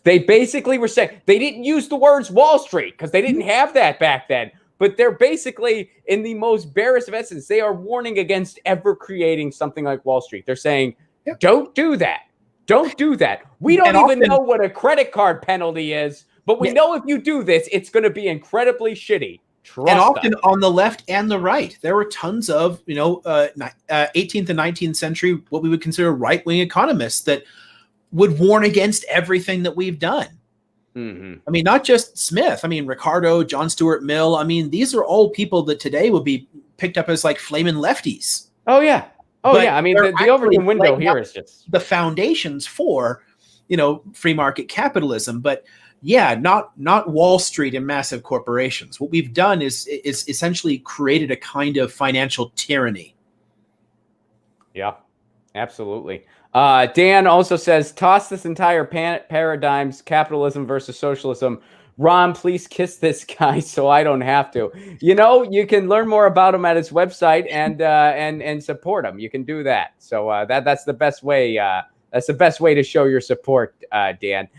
They basically were saying, they didn't use the words Wall Street because they didn't have that back then, but they're basically, in the most barest of essence, they are warning against ever creating something like Wall Street. They're saying, don't do that. Don't do that. We don't even know what a credit card penalty is, but we know if you do this, it's going to be incredibly shitty. And often on the left and the right, there were tons of, 18th and 19th century, what we would consider right-wing economists that would warn against everything that we've done. I mean, not just Smith. I mean, Ricardo, John Stuart Mill. I mean, these are all people that today would be picked up as like flaming lefties. Oh, yeah. Oh, yeah. I mean, the Overton window here is just the foundations for, free market capitalism. But yeah, not Wall Street and massive corporations. What we've done is essentially created a kind of financial tyranny. Yeah, absolutely. Dan also says, toss this entire paradigms, capitalism versus socialism. Ron, please kiss this guy so I don't have to. You can learn more about him at his website and support him. You can do that. So that's the best way. That's the best way to show your support, Dan.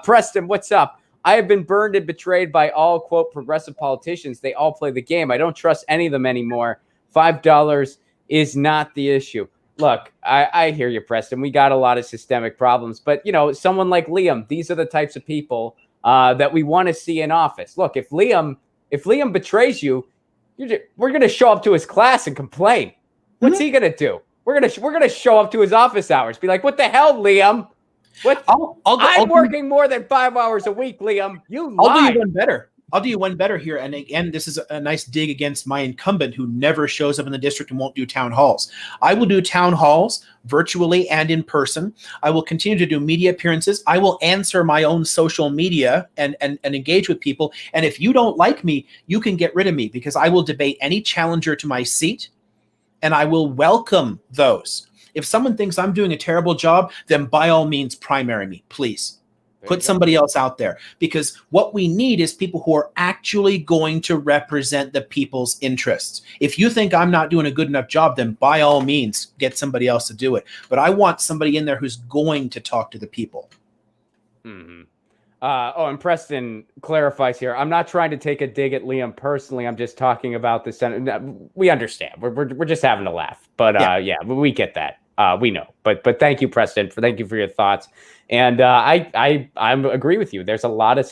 Preston, what's up? I have been burned and betrayed by all, quote, progressive politicians. They all play the game. I don't trust any of them anymore. $5 is not the issue. Look, I hear you, Preston. We got a lot of systemic problems. But, someone like Liam, these are the types of people that we want to see in office. Look, if Liam betrays you, we're going to show up to his class and complain. What's he going to do? We're gonna show up to his office hours. Be like, what the hell, Liam? What? I'm working more than 5 hours a week, Liam. You lied. I'll do you one better. I'll do you one better here. And again, this is a nice dig against my incumbent who never shows up in the district and won't do town halls. I will do town halls virtually and in person. I will continue to do media appearances. I will answer my own social media and engage with people. And if you don't like me, you can get rid of me, because I will debate any challenger to my seat, and I will welcome those. If someone thinks I'm doing a terrible job, then by all means, primary me, please. Put somebody else out there, because what we need is people who are actually going to represent the people's interests. If you think I'm not doing a good enough job, then by all means, get somebody else to do it. But I want somebody in there who's going to talk to the people. And Preston clarifies here. I'm not trying to take a dig at Liam personally. I'm just talking about the Senate. We understand. We're just having a laugh. But yeah, we get that. We know. But thank you, Preston. Thank you for your thoughts. And I agree with you. There's a lot of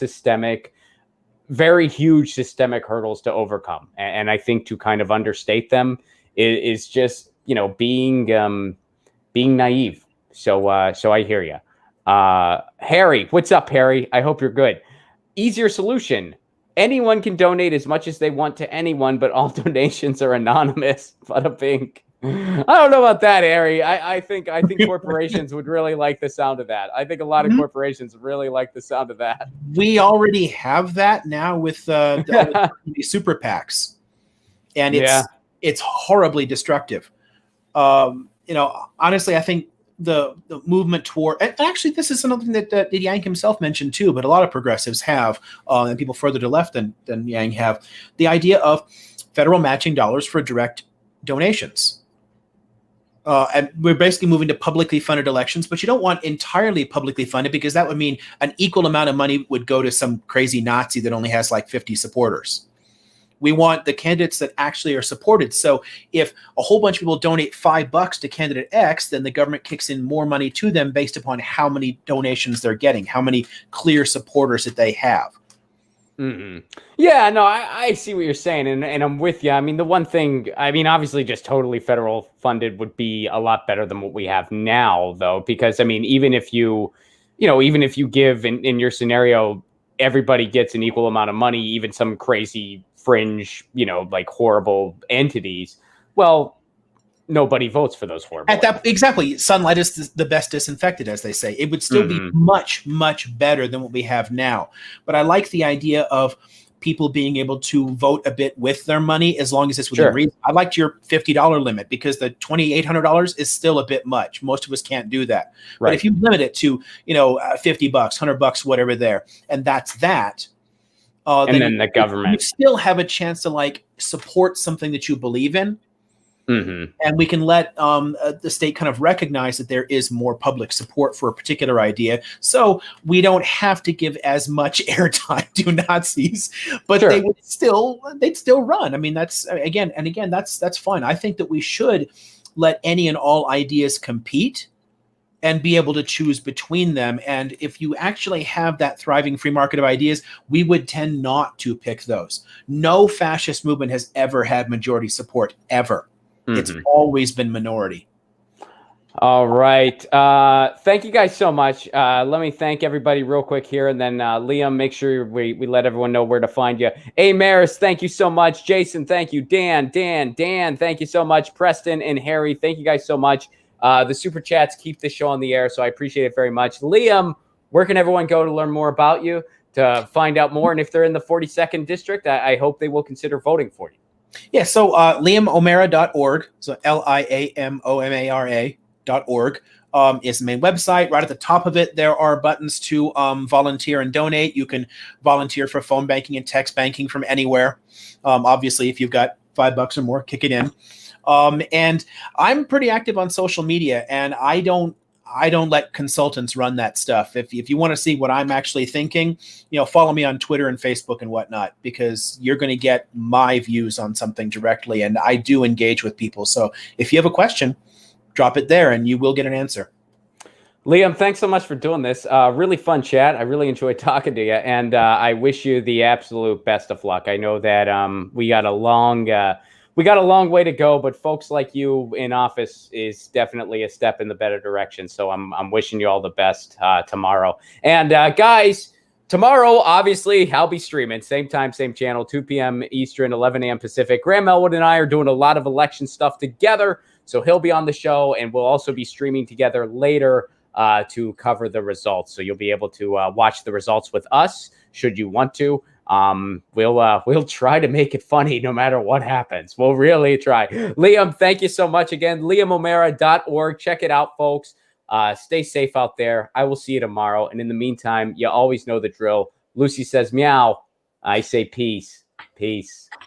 very huge systemic hurdles to overcome. And I think to kind of understate them is just, being naive. So I hear you. Harry, what's up, Harry? I hope you're good. Easier solution. Anyone can donate as much as they want to anyone, but all donations are anonymous. Bada bing. I don't know about that, Harry. I think corporations would really like the sound of that. I think a lot of corporations really like the sound of that. We already have that now with the super PACs, and it's horribly destructive. Honestly, I think the movement toward, and actually this is something that Yang himself mentioned too, but a lot of progressives have, and people further to the left than Yang have, the idea of federal matching dollars for direct donations. And we're basically moving to publicly funded elections, but you don't want entirely publicly funded, because that would mean an equal amount of money would go to some crazy Nazi that only has like 50 supporters. We want the candidates that actually are supported. So if a whole bunch of people donate $5 to candidate X, then the government kicks in more money to them based upon how many donations they're getting, how many clear supporters that they have. Mm-hmm. Yeah, no, I see what you're saying, and I'm with you. I mean, the one thing, obviously just totally federal funded would be a lot better than what we have now, though, because, even if you give in your scenario, everybody gets an equal amount of money, even some crazy fringe, like horrible entities, well, nobody votes for those horrible entities. Exactly. Sunlight is the best disinfectant, as they say. It would still be much, much better than what we have now. But I like the idea of people being able to vote a bit with their money, as long as it's within reason. I liked your $50 limit, because the $2,800 is still a bit much. Most of us can't do that. Right. But if you limit it to, $50, $100, whatever there, and that's that, and then the government, you still have a chance to support something that you believe in. Mm-hmm. And we can let the state kind of recognize that there is more public support for a particular idea, so we don't have to give as much airtime to Nazis, but they'd still run. That's that's fine. I think that we should let any and all ideas compete and be able to choose between them. And if you actually have that thriving free market of ideas, we would tend not to pick those. No fascist movement has ever had majority support, ever. It's always been minority. All right. Thank you guys so much. Let me thank everybody real quick here. And then Liam, make sure we let everyone know where to find you. A. Maris, thank you so much. Jason, thank you. Dan, thank you so much. Preston and Harry, thank you guys so much. The super chats keep the show on the air, so I appreciate it very much. Liam, where can everyone go to learn more about you, to find out more? And if they're in the 42nd district, I hope they will consider voting for you. Yeah, so liamomara.org, so liamomara.org is the main website. Right at the top of it, there are buttons to volunteer and donate. You can volunteer for phone banking and text banking from anywhere. Obviously, if you've got $5 or more, kick it in. And I'm pretty active on social media, and I don't let consultants run that stuff. If you want to see what I'm actually thinking, follow me on Twitter and Facebook and whatnot, because you're going to get my views on something directly. And I do engage with people. So if you have a question, drop it there and you will get an answer. Liam, thanks so much for doing this. Really fun chat. I really enjoyed talking to you. And I wish you the absolute best of luck. I know that we got a long way to go, but folks like you in office is definitely a step in the better direction. So I'm wishing you all the best tomorrow. And guys, tomorrow, obviously, I'll be streaming. Same time, same channel, 2 p.m. Eastern, 11 a.m. Pacific. Graham Elwood and I are doing a lot of election stuff together. So he'll be on the show, and we'll also be streaming together later to cover the results. So you'll be able to watch the results with us, should you want to. We'll try to make it funny no matter what happens. We'll really try. Liam, thank you so much again. liamomara.org. Check it out, folks. Stay safe out there. I will see you tomorrow. And in the meantime, you always know the drill. Lucy says meow. I say peace. Peace.